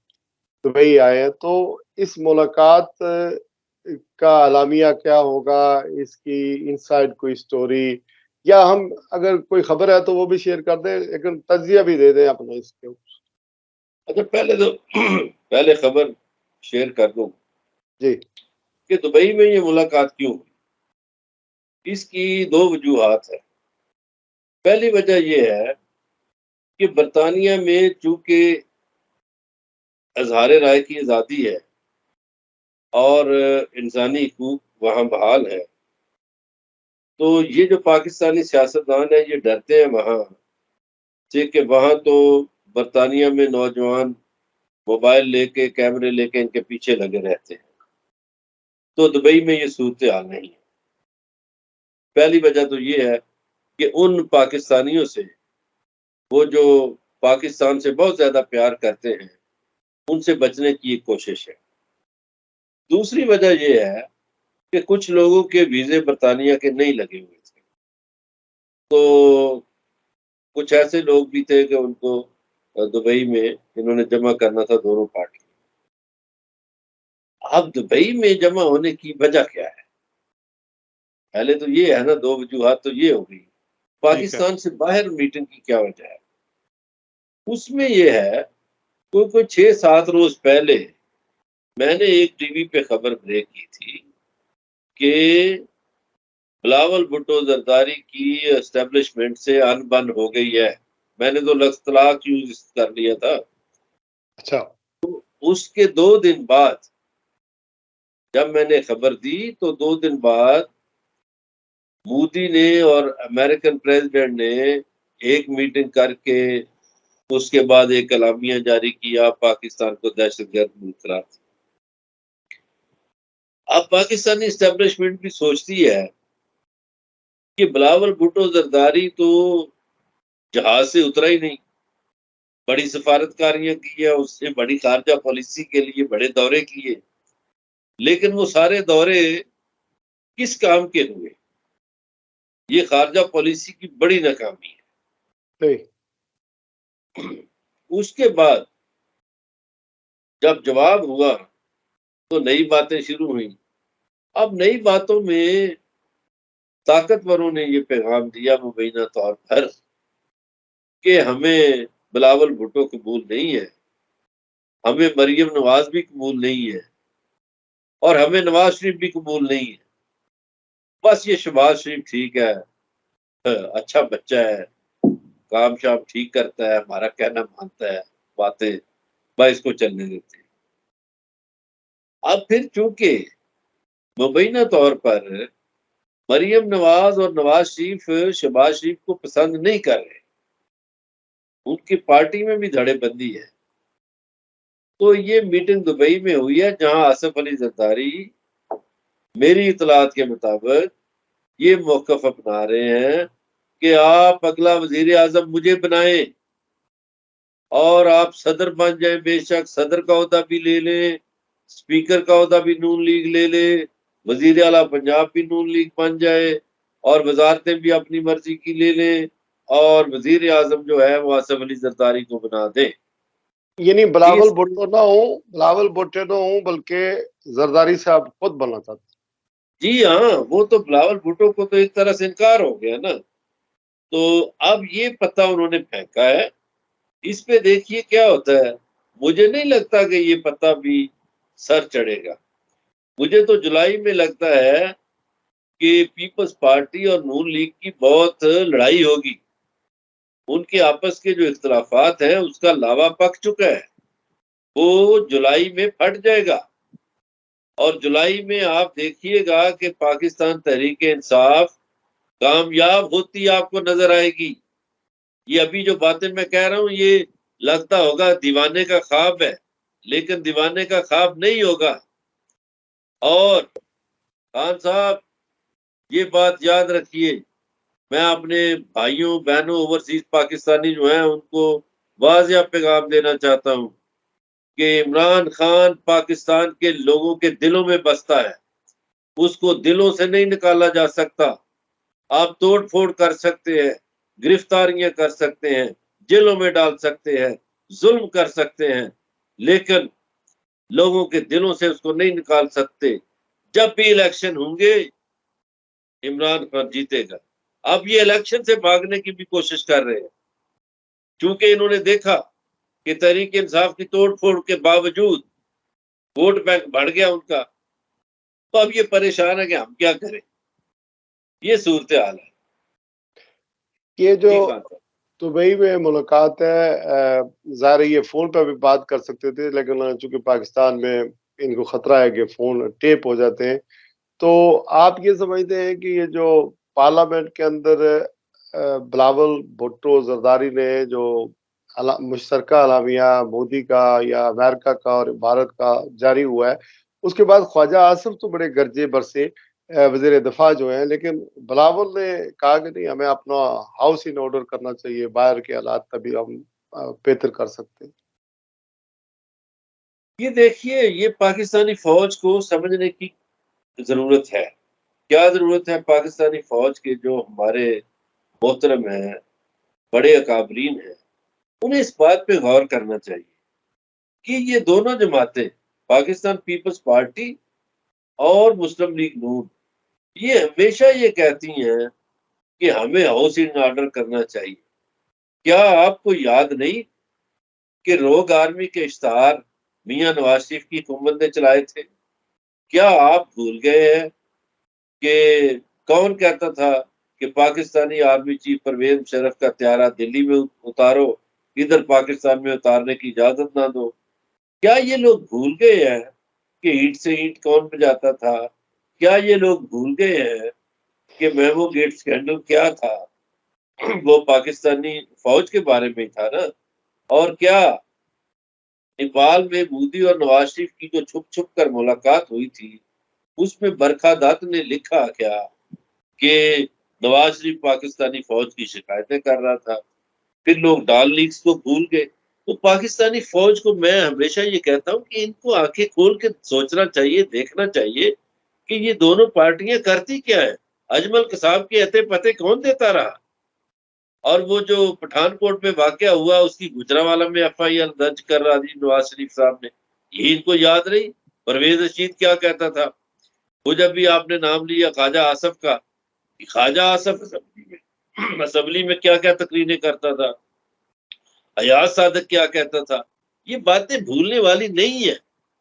दुबई आए हैं, तो इस मुलाकात का अलामिया क्या होगा, इसकी इनसाइड कोई स्टोरी, या हम अगर कोई खबर है तो वो भी शेयर कर दें, लेकिन तजिया भी दे दें अपना इसके ऊपर। अच्छा, पहले तो पहले खबर शेयर कर दूं जी, कि दुबई में ये मुलाकात क्यों हुई। इसकी दो वजूहात है। पहली वजह यह है कि बरतानिया में चूंकि इजहार राय की आज़ादी है और इंसानी हकूक वहाँ बहाल है, तो ये जो पाकिस्तानी सियासतदान है ये डरते हैं वहाँ से कि वहाँ तो बरतानिया में नौजवान मोबाइल लेके कैमरे लेके इनके पीछे लगे रहते हैं, तो दुबई में ये सूरत हाल नहीं है। पहली वजह तो ये है कि उन पाकिस्तानियों से वो जो पाकिस्तान से बहुत ज्यादा प्यार करते हैं, उनसे बचने की एक कोशिश है। दूसरी वजह यह है कि कुछ लोगों के वीजे बरतानिया के नहीं लगे हुए थे, तो कुछ ऐसे लोग भी थे कि उनको दुबई में इन्होंने जमा करना था दोनों पार्टी। अब दुबई में जमा होने की वजह क्या है? पहले तो ये है ना, दो वजूहात तो ये हो गई। ठीक है। पाकिस्तान से बाहर मीटिंग की क्या वजह है? उसमें ये है, कोई 6-7 रोज पहले मैंने एक टीवी पे खबर ब्रेक की थी कि बिलावल भुट्टो जरदारी की एस्टेब्लिशमेंट से अनबन हो गई है। मैंने तो लफ्ज़ तलाक यूज कर लिया था। अच्छा। उसके 2 दिन बाद जब मैंने खबर दी, तो 2 दिन बाद मोदी ने और अमेरिकन प्रेसिडेंट ने एक मीटिंग करके उसके बाद एक एलामिया जारी किया, पाकिस्तान को दहशतगर्द मुल्क करार दिया। अब पाकिस्तानी एस्टेब्लिशमेंट भी सोचती है कि बिलावल भुट्टो जरदारी तो जहाज से उतरा ही नहीं, बड़ी सफारतकारियां की है उसने, बड़ी खारजा पॉलिसी के लिए बड़े दौरे किए, लेकिन वो सारे दौरे किस काम के हुए? ये खारजा पॉलिसी की बड़ी नाकामी सही। है। उसके बाद जब जवाब हुआ तो नई बातें शुरू हुई। अब नई बातों में ताकतवरों ने ये पैगाम दिया मुबैना तौर पर कि हमें बिलावल भुट्टो कबूल नहीं है, हमें मरियम नवाज भी कबूल नहीं है, और हमें नवाज शरीफ भी कबूल नहीं है। बस ये शहबाज शरीफ ठीक है, अच्छा बच्चा है, काम शाम ठीक करता है, हमारा कहना मानता है, बातें बस इसको चलने देते हैं। अब फिर चूंकि मुबैना तौर पर मरियम नवाज और नवाज शरीफ शहबाज शरीफ को पसंद नहीं कर रहे, उनकी पार्टी में भी धड़ेबंदी है, तो ये मीटिंग दुबई में हुई है, जहां आसिफ अली जरदारी मेरी इतलात के मुताबिक ये मौकफ अपना रहे हैं कि आप अगला वजीर आजम मुझे बनाएं और आप सदर बन जाए, बेशक सदर का ओहदा भी ले लें, स्पीकर का ओहदा भी नून लीग ले ले, वजीर आला पंजाब भी नून लीग बन जाए, और वजारतें भी अपनी मर्जी की ले लें, और वजीर आजम जो है वो आसिफ अली जरदारी को बना दें। यानी बिलावल इस भुट्टो ना हो, बिलावल भुट्टो ना हो, बल्कि जरदारी साहब खुद बनना चाहते। जी हाँ, वो तो बिलावल भुट्टो को तो एक तरह से इनकार हो गया ना, तो अब ये पता उन्होंने फेंका है। इस पे देखिए क्या होता है। मुझे नहीं लगता कि ये पता भी सर चढ़ेगा। मुझे तो जुलाई में लगता है कि पीपल्स पार्टी और नून लीग की बहुत लड़ाई होगी। उनके आपस के जो इख्तलाफात हैं उसका लावा पक चुका है, वो जुलाई में फट जाएगा। और जुलाई में आप देखिएगा कि पाकिस्तान तहरीक इंसाफ कामयाब होती आपको नजर आएगी। ये अभी जो बातें मैं कह रहा हूं, ये लगता होगा दीवाने का ख्वाब है, लेकिन दीवाने का ख्वाब नहीं होगा। और खान साहब, ये बात याद रखिए, मैं अपने भाइयों बहनों ओवरसीज पाकिस्तानी जो हैं उनको वाज़िया पैगाम देना चाहता हूं कि इमरान खान पाकिस्तान के लोगों के दिलों में बसता है, उसको दिलों से नहीं निकाला जा सकता। आप तोड़ फोड़ कर सकते हैं, गिरफ्तारियां कर सकते हैं, जेलों में डाल सकते हैं, जुल्म कर सकते हैं, लेकिन लोगों के दिलों से उसको नहीं निकाल सकते। जब भी इलेक्शन होंगे इमरान खान जीतेगा। अब ये इलेक्शन से भागने की भी कोशिश कर रहे हैं, क्योंकि इन्होंने देखा कि तहरीक इंसाफ की तोड़ फोड़ के बावजूद वोट बैंक बढ़ गया उनका, तो अब ये परेशान है कि हम क्या करें। ये सूरत हाल है। ये जो जी खान साहब। दुबई में मुलाकात है, ज़ाहिर है ये फ़ोन पे भी बात कर सकते थे, लेकिन चूंकि पाकिस्तान में इनको ख़तरा है कि फ़ोन टेप हो जाते हैं, तो आप ये समझते हैं कि ये जो पार्लियामेंट के अंदर बिलावल भुट्टो जरदारी ने जो मुश्तरका अलामिया मोदी का या अमेरिका का और भारत का जारी हुआ है, उसके बाद ख्वाजा आसिफ तो बड़े गरजे बरसे वजीर दिफा जो हैं, लेकिन बिलावल ने कहा कि नहीं, हमें अपना हाउस इन ऑर्डर करना चाहिए, बाहर के हालात तभी हम बेहतर कर सकते हैं? ये देखिए, ये पाकिस्तानी फौज को समझने की जरूरत है। क्या जरूरत है पाकिस्तानी फौज के? जो हमारे मोहतरम हैं, बड़े अकाबरीन हैं, उन्हें इस बात पे गौर करना चाहिए कि ये दोनों जमातें, पाकिस्तान पीपल्स पार्टी और मुस्लिम लीग नून, ये हमेशा ये कहती हैं कि हमें हाउसिंग ऑर्डर करना चाहिए। क्या आपको याद नहीं कि रोग आर्मी के इश्तहार मियां नवाज शरीफ की हुकूमत ने चलाए थे? क्या आप भूल गए हैं कि कौन कहता था कि पाकिस्तानी आर्मी चीफ परवेज मुशर्रफ का त्यारा दिल्ली में उतारो, इधर पाकिस्तान में उतारने की इजाजत ना दो? क्या ये लोग भूल गए हैं कि ईंट से ईंट कौन बजाता था? क्या ये लोग भूल गए हैं कि मेमो गेट स्कैंडल क्या था? वो पाकिस्तानी फौज के बारे में था ना। और क्या नेपाल में मोदी और नवाज शरीफ की जो छुप छुप कर मुलाकात हुई थी, उसमें बरखा दत्त ने लिखा क्या कि नवाज शरीफ पाकिस्तानी फौज की शिकायतें कर रहा था? फिर लोग डाल लीक्स को भूल गए। तो पाकिस्तानी फौज को मैं हमेशा ये कहता हूँ कि इनको आंखें खोल के सोचना चाहिए, देखना चाहिए कि ये दोनों पार्टियां करती क्या है। अजमल कसाब के अते पते कौन देता रहा? और वो जो पठानकोट में वाकया हुआ, उसकी गुजरावाला में एफआईआर दर्ज कर रहा थी नवाज शरीफ साहब ने, ये इनको याद रही? परवेज रशीद क्या कहता था? वो जब भी आपने नाम लिया ख्वाजा आसफ का, ख्वाजा आसफ असेंबली में क्या क्या तकरीरें करता था, अयाज सादक क्या कहता था, ये बातें भूलने वाली नहीं है।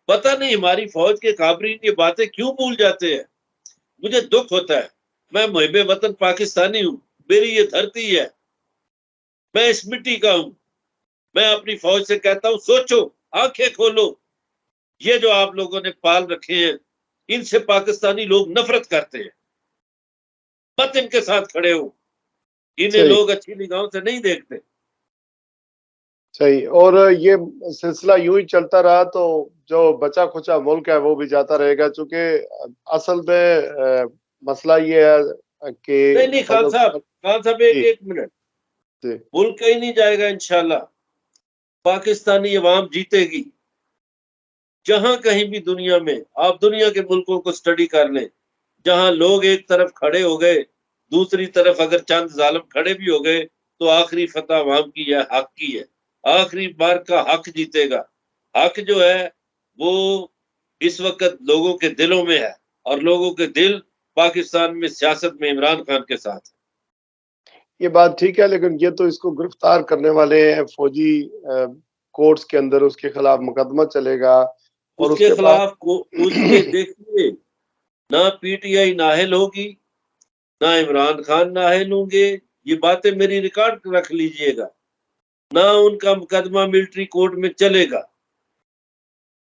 पता नहीं हमारी फौज के काबरीन ये बातें क्यों भूल जाते हैं। मुझे दुख होता है। मैं मुहिबे वतन पाकिस्तानी हूँ, मेरी ये धरती है, मैं इस मिट्टी का हूँ। मैं अपनी फौज से कहता हूँ, सोचो, आंखें खोलो। ये जो आप लोगों ने पाल रखे हैं, इनसे पाकिस्तानी लोग नफरत करते हैं। मत इनके साथ खड़े हो, इन्हें सही, लोग अच्छी निगाहों से नहीं देखते। सही। और ये सिलसिला यूं ही चलता रहा तो जो बचा खुचा मुल्क है वो भी जाता रहेगा, क्योंकि असल में मसला ये है नहीं कि नहीं, मतलब खान साहब एक जी, एक मिनट। जी, मुल्क कहीं नहीं जाएगा इंशाल्लाह। पाकिस्तानी अवाम जीतेगी। जहां कहीं भी दुनिया में, आप दुनिया के मुल्कों को स्टडी कर लें, जहां लोग एक तरफ खड़े हो गए, दूसरी तरफ अगर चंद जालिम खड़े भी हो गए, तो आखिरी फतह अवाम की है, हक की है। आखिरी बार का हक जीतेगा। हक जो है वो इस वक्त लोगों के दिलों में है, और लोगों के दिल पाकिस्तान में सियासत में इमरान खान के साथ है। ये बात ठीक है, लेकिन ये तो इसको गिरफ्तार करने वाले हैं फौजी कोर्ट्स के अंदर, उसके खिलाफ मुकदमा चलेगा और उसके उसके बाद खिलाफ को उसके देखिए, ना पीटीआई नाहल होगी, ना इमरान खान नाहल होंगे। ये बातें मेरी रिकॉर्ड रख लीजिएगा। ना उनका मुकदमा मिलिट्री कोर्ट में चलेगा।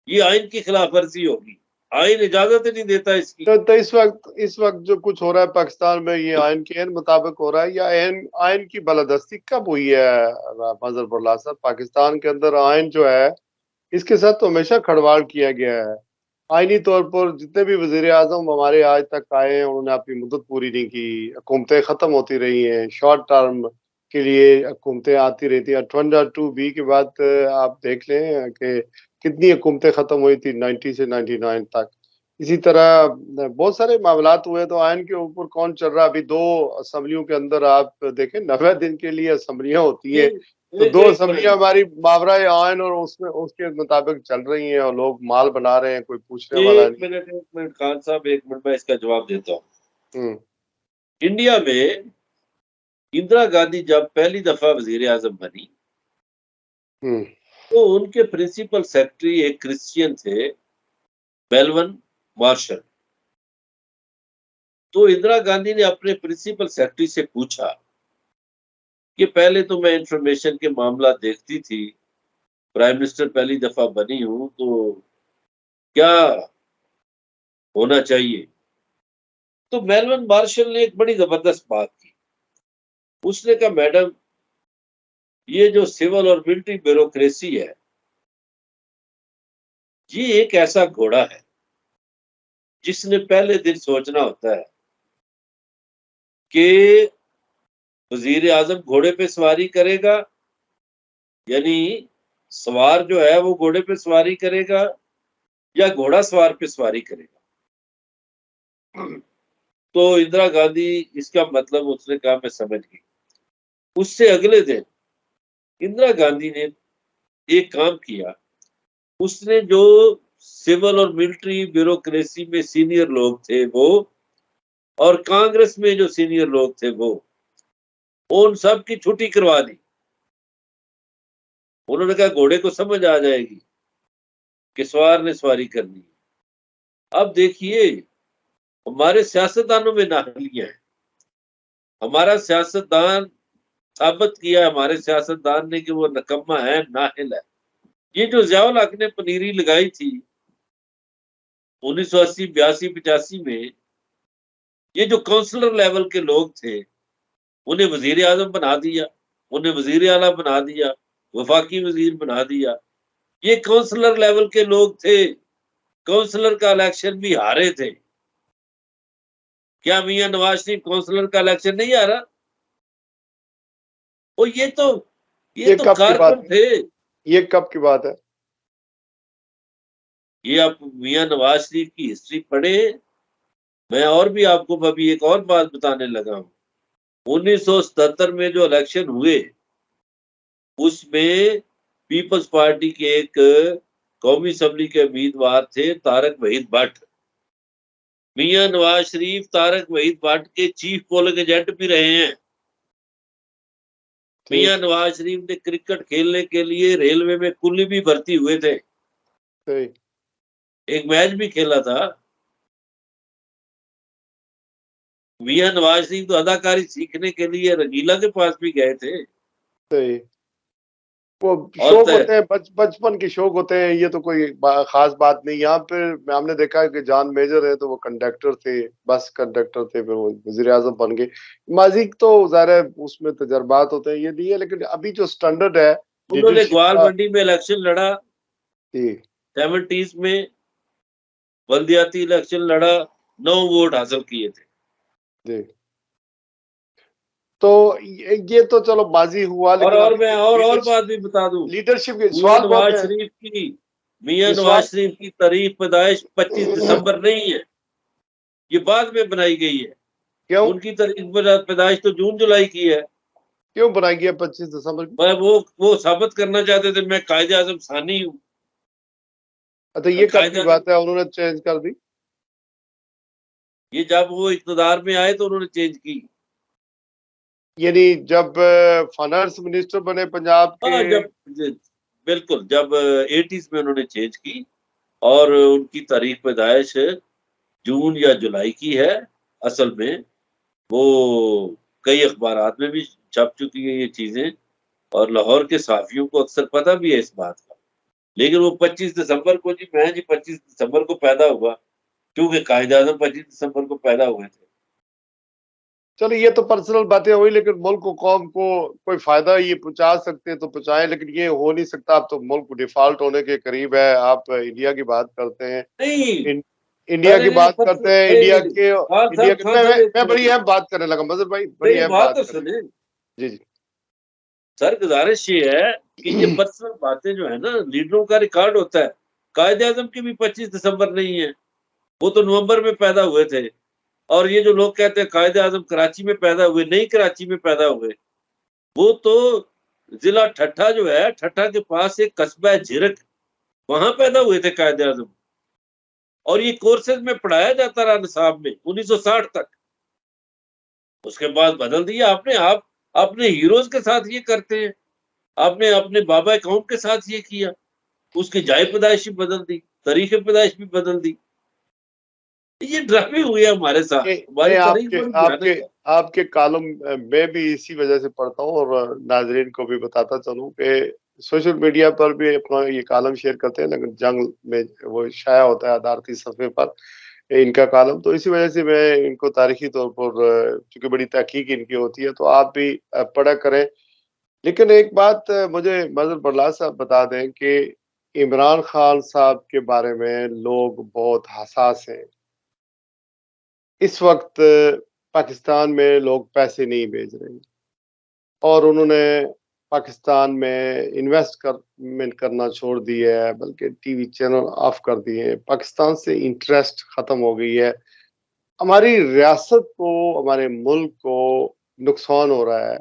ये आइन की खिलाफ वर्जी होगी। आइन इजाजत ही नहीं देता इसकी। तो इस वक्त जो कुछ हो रहा है पाकिस्तान में, ये आयन के मुताबिक हो रहा है या आयन आयन की बालादस्ती कब हुई है? मजहरुल्लाह साहब, पाकिस्तान के अंदर आयन जो है इसके साथ तो हमेशा खड़वाड़ किया गया है। आइनी तौर पर जितने भी वजीर आजम हमारे आज तक आए हैं, उन्होंने अपनी मुद्दत पूरी नहीं की, हुकूमतें ख़त्म होती रही हैं, शॉर्ट टर्म के लिए हुकूमतें आती रहती हैं। 2002 के बाद आप देख लें कि कितनी हुकूमतें ख़त्म हुई थी 90 से 99 तक। इसी तरह बहुत सारे मामलात हुए, तो आयन के ऊपर कौन चल रहा है? अभी दो असम्बलियों के अंदर आप देखें, 90 दिन के लिए असम्बलियाँ होती हैं, एक तो एक, दो एक असम्बलियाँ मिनट हमारी मावरा आयन और उसमें उसके मुताबिक चल रही हैं और लोग माल बना रहे हैं, कोई पूछने वाला एक नहीं। मिनट एक मिनट खान साहब, एक मिनट, मैं इसका जवाब देता हूँ। हम्म, इंडिया में इंदिरा गांधी जब पहली दफा वजीर आजम बनी, हम्म, तो उनके प्रिंसिपल सेक्रेटरी एक क्रिश्चियन थे, मेलवन मार्शल। तो इंदिरा गांधी ने अपने प्रिंसिपल सेक्रेटरी से पूछा कि पहले तो मैं इंफॉर्मेशन के मामला देखती थी, प्राइम मिनिस्टर पहली दफा बनी हूं, तो क्या होना चाहिए? तो मेलवन मार्शल ने एक बड़ी जबरदस्त बात की। उसने कहा, मैडम, ये जो सिविल और मिलिट्री ब्यूरोक्रेसी है, ये एक ऐसा घोड़ा है जिसने पहले दिन सोचना होता है कि वजीर आजम घोड़े पे सवारी करेगा यानी सवार जो है वो घोड़े पे सवारी करेगा या घोड़ा सवार पे सवारी करेगा। तो इंदिरा गांधी, इसका मतलब उसने कहा मैं समझ गई। उससे अगले दिन इंदिरा गांधी ने एक काम किया। उसने जो सिविल और मिलिट्री ब्यूरोक्रेसी में सीनियर लोग थे वो, और कांग्रेस में जो सीनियर लोग थे वो, उन सब की छुट्टी करवा दी। उन्होंने कहा घोड़े को समझ आ जाएगी कि सवार ने सवारी करनी है। अब देखिए, हमारे सियासतदानों में नाहलियां है। हमारा सियासतदान साबित किया, हमारे सियासतदान ने, कि वो नकम्मा है, नाहिल है। ये जो ज़ियाउल हक ने पनीरी लगाई थी 1980, 82, 85 में, ये जो काउंसलर लेवल के लोग थे उन्हें वजीर आजम बना दिया, उन्हें वजीर आला बना दिया, वफाकी वजीर बना दिया। ये काउंसलर लेवल के लोग थे। काउंसलर का इलेक्शन भी हारे थे। क्या मियां नवाज शरीफ काउंसलर का इलेक्शन नहीं हारा? और ये ये तो कब की बात कारकुन है? थे। ये कब की बात है? ये आप मियां नवाज शरीफ की हिस्ट्री पढ़े। मैं और भी आपको अभी एक और बात बताने लगा हूं। 1977 में जो इलेक्शन हुए उसमें पीपल्स पार्टी के एक कौमी असम्बली के उम्मीदवार थे तारक वहीद भट्ट। मियां नवाज शरीफ तारक वहीद भट्ट के चीफ पोलिंग एजेंट भी रहे हैं। मियां ठीक। नवाज शरीफ ने क्रिकेट खेलने के लिए रेलवे में कुली भी भर्ती हुए थे। सही। एक मैच भी खेला था। मियां नवाज शरीफ तो अदाकारी सीखने के लिए रंगीला के पास भी गए थे। सही। वो और शौक होते हैं, बचपन के शौक होते हैं, ये तो कोई खास बात नहीं। यहाँ पे हमने देखा है कि जॉन मेजर है तो वो कंडक्टर थे, बस कंडक्टर थे, फिर वो वजीर आजम बन गए। माजी तो ज़ाहिर है उसमें तजर्बात होते हैं, ये नहीं है, लेकिन अभी जो स्टैंडर्ड है उन्होंने लीडरशिप ग्वाल का। मंडी में इलेक्शन लड़ा। जी। 70s में बल्दियाती इलेक्शन लड़ा, 9 वोट हासिल किए थे। जी। तो ये तो चलो बाजी हुआ, लेकिन और अभी मैं जो और लीडरशिप बात भी बता दूं। लीडरशिप के मियां सवाल बहुत नवाज है। शरीफ की मियां ये नवाज सवाल शरीफ की तारीख पैदाइश 25 दिसंबर नहीं है, ये बाद में बनाई गई है। क्यों उनकी तारीख पैदाइश तो जून जुलाई की है। क्यों बनाई गई है 25 दिसंबर की? पर वो साबित करना चाहते थे मैं कायदे आजम सानी हूँ। अच्छा, ये कब कायदे की आजम, बात है उन्होंने चेंज कर दी? ये जब वो इक़्तिदार में आए तो उन्होंने चेंज की। यानी जब फाइनेंस मिनिस्टर बने पंजाब के? हाँ, बिल्कुल, जब 80s में उन्होंने चेंज की, और उनकी तारीख पैदाइश जून या जुलाई की है। असल में वो कई अखबारात में भी छप चुकी है ये चीजें, और लाहौर के सहाफियों को अक्सर पता भी है इस बात का। लेकिन वो 25 दिसंबर को, जी मैं जी 25 दिसंबर को पैदा हुआ, क्योंकि कायदे आजम 25 दिसंबर को पैदा हुए थे। चलो, ये तो पर्सनल बातें हुई, लेकिन मुल्क को, कौम को कोई फायदा ये पहुंचा सकते हैं तो पहुंचाएं, लेकिन ये हो नहीं सकता। अब तो मुल्क डिफॉल्ट होने के करीब है। आप इंडिया की बात करते हैं, नहीं, इंडिया की अरे नहीं, बात करते हैं, इंडिया नहीं, के, इंडिया के, खान साहब एक मैं बड़ी मिनट, अहम बात करने लगा मजहर भाई, बड़ी मेरी अहम बात बात तो करने। सुने। जी जी। सर, गुजारिश ये है कि ये पर्सनल बातें जो है ना, लीडरों का रिकॉर्ड होता है। कायदे आजम की भी 25 दिसंबर नहीं है, वो तो नवंबर में पैदा हुए थे। और ये जो लोग कहते हैं कायदे आजम कराची में पैदा हुए, नहीं कराची में पैदा हुए। वो तो जिला ठट्ठा जो है, ठट्ठा के पास एक कस्बा है झिरक, वहां पैदा हुए थे कायदे आजम। और ये कोर्सेज में पढ़ाया जाता रहा निसाब में 1960 तक। उसके बाद बदल दिया आपने। आप अपने हीरोज के साथ ये करते हैं। आपने अपने बाबा कौम के साथ ये किया, उसकी जाय पैदाइश भी बदल दी, तारीख पैदाइश भी बदल दी। ये ड्रामे हुए हमारे साथ। मैं हमारी तारीख आपके बड़ी आपके भयानक है। आपके कॉलम में भी इसी वजह से पढ़ता हूँ, और नाजरीन को भी बताता चलूँ कि सोशल मीडिया पर भी अपना ये कॉलम शेयर करते हैं, लेकिन जंग में वो शाया होता है अदारती सफ़े पर इनका कॉलम। तो इसी वजह से मैं इनको तारीखी तौर पर, चूंकि बड़ी तहकीक इनकी होती है, तो आप भी पढ़ा करें। लेकिन एक बात मुझे मजहर बरला साहब बता दें कि इमरान खान साहब के बारे में लोग बहुत हसास हैं। इस वक्त पाकिस्तान में लोग पैसे नहीं भेज रहे, और उन्होंने पाकिस्तान में इन्वेस्टमेंट करना छोड़ दिया है, बल्कि टीवी चैनल ऑफ कर दिए हैं। पाकिस्तान से इंटरेस्ट खत्म हो गई है। हमारी रियासत को, हमारे मुल्क को नुकसान हो रहा है।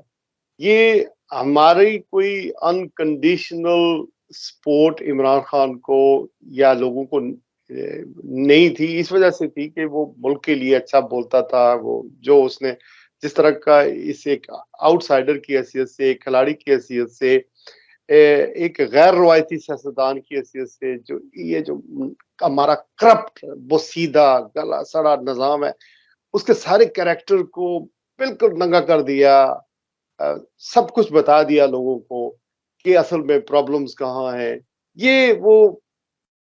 ये हमारी कोई अनकंडीशनल सपोर्ट इमरान खान को या लोगों को नहीं थी, इस वजह से थी कि वो मुल्क के लिए अच्छा बोलता था। वो जो उसने जिस तरह का इस एक आउटसाइडर की हैसियत से, एक खिलाड़ी की हैसियत से, एक गैर रवायती सियासतदान की हैसियत से, जो ये जो हमारा करप्ट बोसीदा गला सड़ा निज़ाम है, उसके सारे कैरेक्टर को बिल्कुल नंगा कर दिया। सब कुछ बता दिया लोगों को कि असल में प्रॉब्लम्स कहाँ हैं। ये वो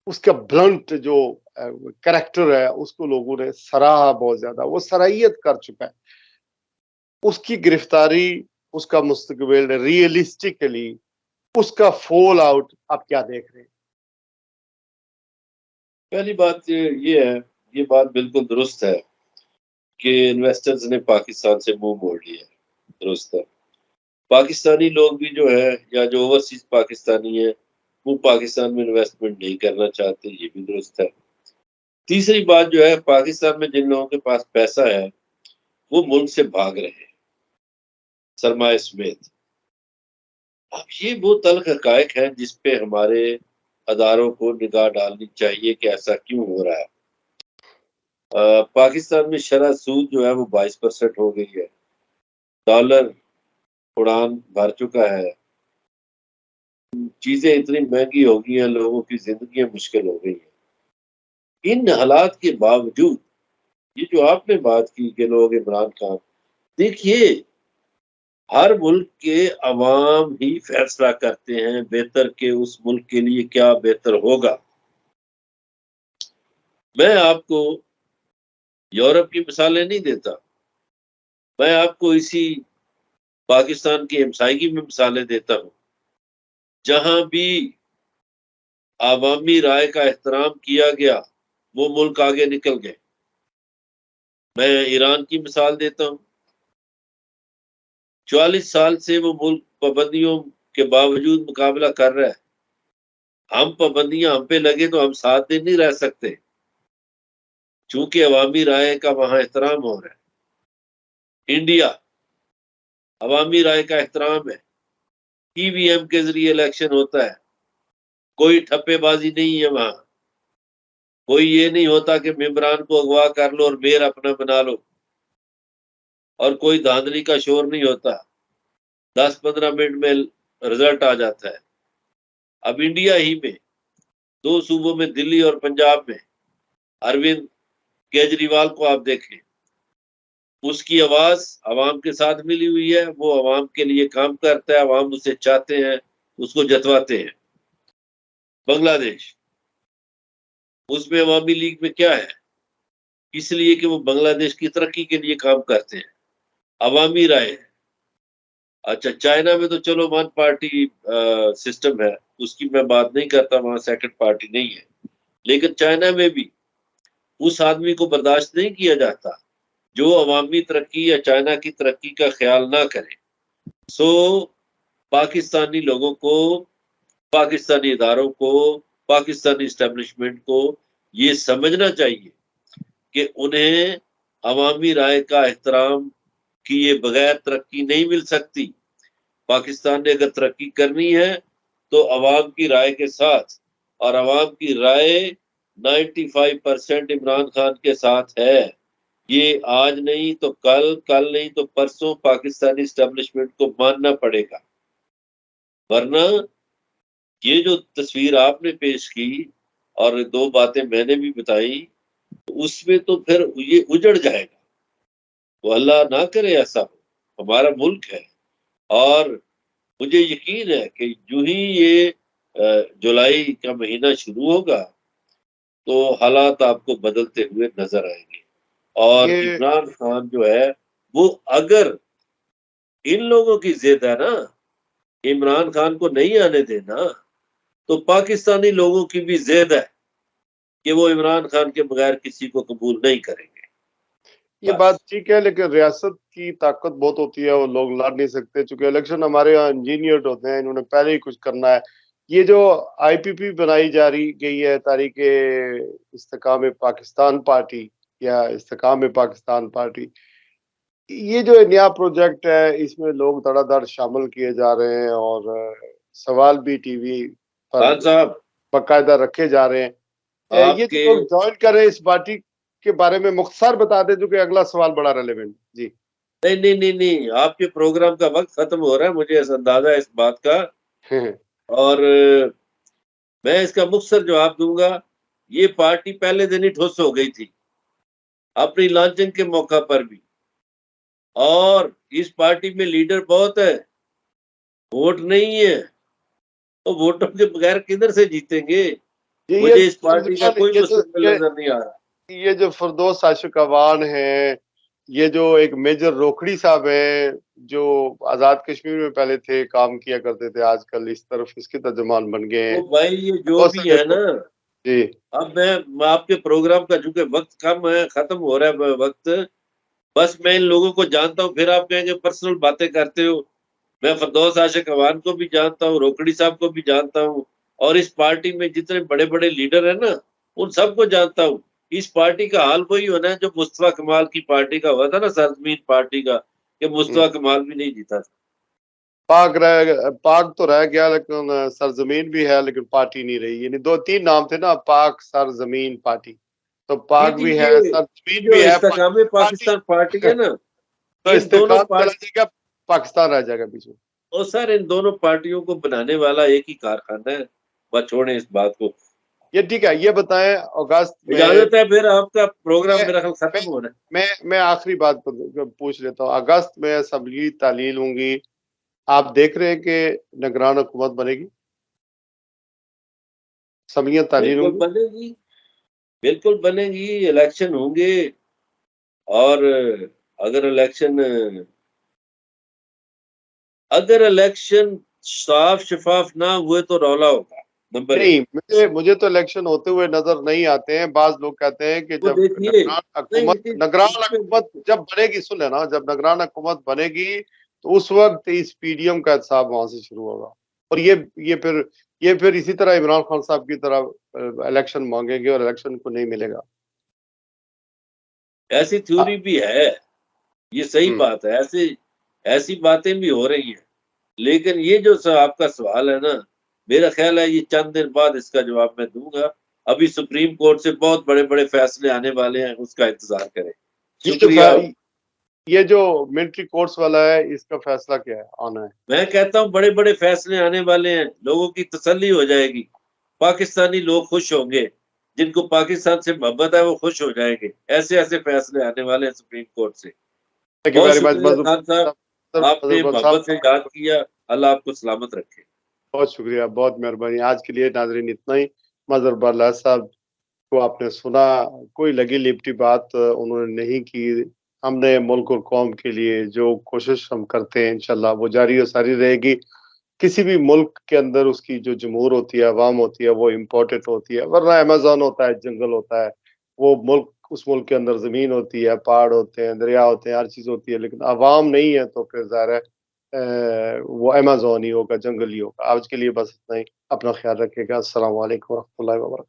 उसका ब्लंट जो कैरेक्टर है, उसको लोगों ने सराहा बहुत ज्यादा। वो सराहियत कर चुका है। उसकी गिरफ्तारी, उसका मुस्तकबिल, रियलिस्टिकली उसका फॉल आउट आप क्या देख रहे हैं? पहली बात ये है, ये बात बिल्कुल दुरुस्त है कि इन्वेस्टर्स ने पाकिस्तान से मुंह मोड़ लिया है। दुरुस्त है। पाकिस्तानी लोग भी जो है, या जो ओवरसीज पाकिस्तानी है, वो पाकिस्तान में इन्वेस्टमेंट नहीं करना चाहते, ये भी दुरुस्त है। तीसरी बात जो है, पाकिस्तान में जिन लोगों के पास पैसा है वो मुल्क से भाग रहे हैं सरमाए समेत। अब ये वो तल्ख हकायक है जिस पे हमारे अदारों को निगाह डालनी चाहिए कि ऐसा क्यों हो रहा है। पाकिस्तान में शरह सूद जो है वो 22% हो गई है। डॉलर उड़ान भर चुका है। चीजें इतनी महंगी हो गई हैं, लोगों की जिंदगी मुश्किल हो गई है। इन हालात के बावजूद ये जो आपने बात की कि लोग इमरान खान, देखिए हर मुल्क के अवाम ही फैसला करते हैं बेहतर के उस मुल्क के लिए क्या बेहतर होगा। मैं आपको यूरोप की मिसालें नहीं देता, मैं आपको इसी पाकिस्तान की हमसायगी में मिसालें देता हूं, जहां भी आवामी राय का एहतराम किया गया वो मुल्क आगे निकल गए। मैं ईरान की मिसाल देता हूं। 44 साल से वो मुल्क पाबंदियों के बावजूद मुकाबला कर रहा है। हम पाबंदियां हम पे लगे तो हम 7 दिन नहीं रह सकते, चूंकि अवामी राय का वहां एहतराम हो रहा है। इंडिया, अवामी राय का एहतराम है, ईवीएम के जरिए इलेक्शन होता है, कोई ठप्पेबाजी नहीं है वहां। कोई ये नहीं होता कि मेंबरान को अगवा कर लो और मेयर अपना बना लो, और कोई धांधली का शोर नहीं होता। 10-15 मिनट में रिजल्ट आ जाता है। अब इंडिया ही में 2 सूबों में, दिल्ली और पंजाब में, अरविंद केजरीवाल को आप देखें, उसकी आवाज अवाम के साथ मिली हुई है। वो अवाम के लिए काम करता है, अवाम उसे चाहते हैं, उसको जतवाते हैं। बांग्लादेश, उसमें अवामी लीग में क्या है, इसलिए कि वो बांग्लादेश की तरक्की के लिए काम करते हैं, अवामी राय है। अच्छा, चाइना में तो चलो वन पार्टी सिस्टम है, उसकी मैं बात नहीं करता, वहां सेकंड पार्टी नहीं है। लेकिन चाइना में भी उस आदमी को बर्दाश्त नहीं किया जाता जो अवामी तरक्की या चाइना की तरक्की का ख्याल ना करे। सो पाकिस्तानी लोगों को, पाकिस्तानी इदारों को, पाकिस्तानी इस्टेब्लिशमेंट को ये समझना चाहिए कि उन्हें अवामी राय का एहतराम किए बगैर तरक्की नहीं मिल सकती। पाकिस्तान ने अगर तरक्की करनी है तो अवाम की राय के साथ, और अवाम की राय 95% इमरान खान के साथ है। ये आज नहीं तो कल, कल नहीं तो परसों पाकिस्तानी इस्टेब्लिशमेंट को मानना पड़ेगा। वरना ये जो तस्वीर आपने पेश की और 2 बातें मैंने भी बताई, तो उसमें तो फिर ये उजड़ जाएगा। तो अल्लाह ना करे ऐसा हो। हमारा मुल्क है, और मुझे यकीन है कि जो ही ये जुलाई का महीना शुरू होगा तो हालात आपको बदलते हुए नजर आएंगे। और ये इमरान खान जो है, वो अगर इन लोगों की जिद है ना, इमरान खान को नहीं आने देना, तो पाकिस्तानी लोगों की भी जिद है कि वो इमरान खान के बगैर किसी को कबूल नहीं करेंगे। ये बस। बात ठीक है, लेकिन रियासत की ताकत बहुत होती है, वो लोग लड़ नहीं सकते, चूंकि इलेक्शन हमारे यहाँ इंजीनियर्ड होते हैं, इन्होंने पहले ही कुछ करना है। ये जो आईपीपी बनाई जा रही गई है, तारीख इस्तेकाम पाकिस्तान पार्टी या इस्तेकाम पाकिस्तान पार्टी, ये जो नया प्रोजेक्ट है, इसमें लोग धड़ाधड़ शामिल किए जा रहे हैं और सवाल भी टीवी पर खान साहब, बाकायदा रखे जा रहे हैं। ये जो आपके लोग ज्वाइन कर रहे हैं इस पार्टी के बारे में मुख्तसर बता दें, जो कि अगला सवाल बड़ा रेलेवेंट जी। नहीं नहीं नहीं नहीं, आपके प्रोग्राम का वक्त खत्म हो रहा है, मुझे ऐसा अंदाजा है इस बात का। और मैं इसका मुख्तसर जवाब दूंगा। ये पार्टी पहले दिन ही ठुस हो गई थी अपनी लॉन्चिंग के मौका पर भी। और इस पार्टी में लीडर बहुत है, वोट नहीं है, तो वोटों के बगैर किधर से जीतेंगे? ये मुझे इस पार्टी का तर्जुमान, कोई मुस्तकबिल नजर नहीं आ रहा। ये जो फरदौस आशिक अवान है, ये जो एक मेजर रोखड़ी साहब हैं, जो आजाद कश्मीर में पहले थे, काम किया करते थे, आजकल इस तरफ इसके तर्जुमान बन गए तो हैं। भाई ये जो बहुत भी सारे है ना, जी। अब मैं आपके प्रोग्राम का चूंकि वक्त कम है, खत्म हो रहा है वक्त, बस मैं इन लोगों को जानता हूँ, फिर आप कहेंगे पर्सनल बातें करते हो। मैं फरदौस आशिक अवान को भी जानता हूँ, रोकड़ी साहब को भी जानता हूँ, और इस पार्टी में जितने बड़े बड़े लीडर है ना, उन सबको जानता हूँ। इस पार्टी का हाल वही होना है जो मुस्तफा कमाल की पार्टी का हुआ था ना, सरजमीन पार्टी का, कि हम्म। मुस्तफा कमाल भी नहीं जीता था। पाक तो रह गया, लेकिन सरजमीन भी है, लेकिन पार्टी नहीं रही। यानी दो तीन नाम थे ना, पाक सरजमीन पार्टी। तो जी पाक जी, भी है, ये सरजमीन जो भी है, इस्तेकाम पार्टी। पाकिस्तान पार्टी है ना, तो इन दोनों इस्तेकाम चला पार्टी, जाएगा, पाकिस्तान रह जाएगा बीच में। और सर इन दोनों पार्टियों को बनाने वाला एक ही कारखाना है। बस छोड़ें इस बात को। ये ठीक है, ये बताएं अगस्त में। इजाजत है, फिर आपका प्रोग्राम मैं मेरा ख्याल मैं खत्म हो रहा है। मैं आखिरी बात पूछ लेता हूँ। अगस्त में असम्बली तालील होंगी, आप देख रहे हैं कि निगरान हुकूमत बनेगी, असम्बलियां तालील बिल्कुल होंगी? बनेगी, बिल्कुल बनेगी, इलेक्शन होंगे। और अगर इलेक्शन साफ शफाफ ना हुए तो रौला होगा, नंबर एक। नहीं, मुझे तो इलेक्शन होते हुए नजर नहीं आते हैं। बाज लोग कहते हैं कि वो जब देखिए, नहीं निगरान हुकूमत जब बनेगी, सुन लेना, जब निगरान हुकूमत बनेगी तो उस वक्त इस पीडीएम का हिसाब वहां से शुरू होगा। और ये फिर इसी तरह इमरान खान साहब की तरह इलेक्शन मांगेंगे और इलेक्शन को नहीं मिलेगा। ऐसी थ्योरी भी है, ये सही हम्म। बात है, ऐसी ऐसी बातें भी हो रही हैं। लेकिन ये जो आपका सवाल है ना, मेरा ख्याल है ये चंद दिन बाद इसका जवाब मैं दूंगा। अभी सुप्रीम कोर्ट से बहुत बड़े बड़े फैसले आने वाले हैं, उसका इंतजार करें। ये जो शुक्रिया। ये जो मिलिट्री कोर्ट्स वाला है, इसका फैसला क्या है आना है? मैं कहता हूँ बड़े बड़े फैसले आने वाले हैं, लोगों की तसल्ली हो जाएगी, पाकिस्तानी लोग खुश होंगे, जिनको पाकिस्तान से मोहब्बत है वो खुश हो जाएंगे। ऐसे ऐसे फैसले आने वाले हैं सुप्रीम कोर्ट से। थैंक यू बहुत वेरी मच शुक्रिया खान साहब, आपने मजहर मोहब्बत से साहब। याद किया। अल्लाह आपको सलामत रखे। बहुत शुक्रिया, बहुत मेहरबानी। आज के लिए नाजरीन इतना ही। मजहर बरला साहब को आपने सुना, कोई लगी लिपटी बात उन्होंने नहीं की। हमने मुल्क और कौम के लिए जो कोशिश हम करते हैं, इंशाल्लाह वो जारी और सारी रहेगी। किसी भी मुल्क के अंदर उसकी जो जमहूर होती है, अवाम होती है, वो इम्पोर्टेंट होती है। वरना अमेजोन होता है, जंगल होता है, वो मुल्क, उस मुल्क के अंदर जमीन होती है, पहाड़ होते हैं, दरिया होते हैं, हर चीज होती है, लेकिन अवाम नहीं है, तो फिर ज़ाहिर है वो अमेजोन ही होगा, जंगल ही होगा। आज के लिए बस इतना ही। अपना ख्याल रखिएगा। अस्सलाम वालेकुम रहमतुल्लाहि व बरकातहू।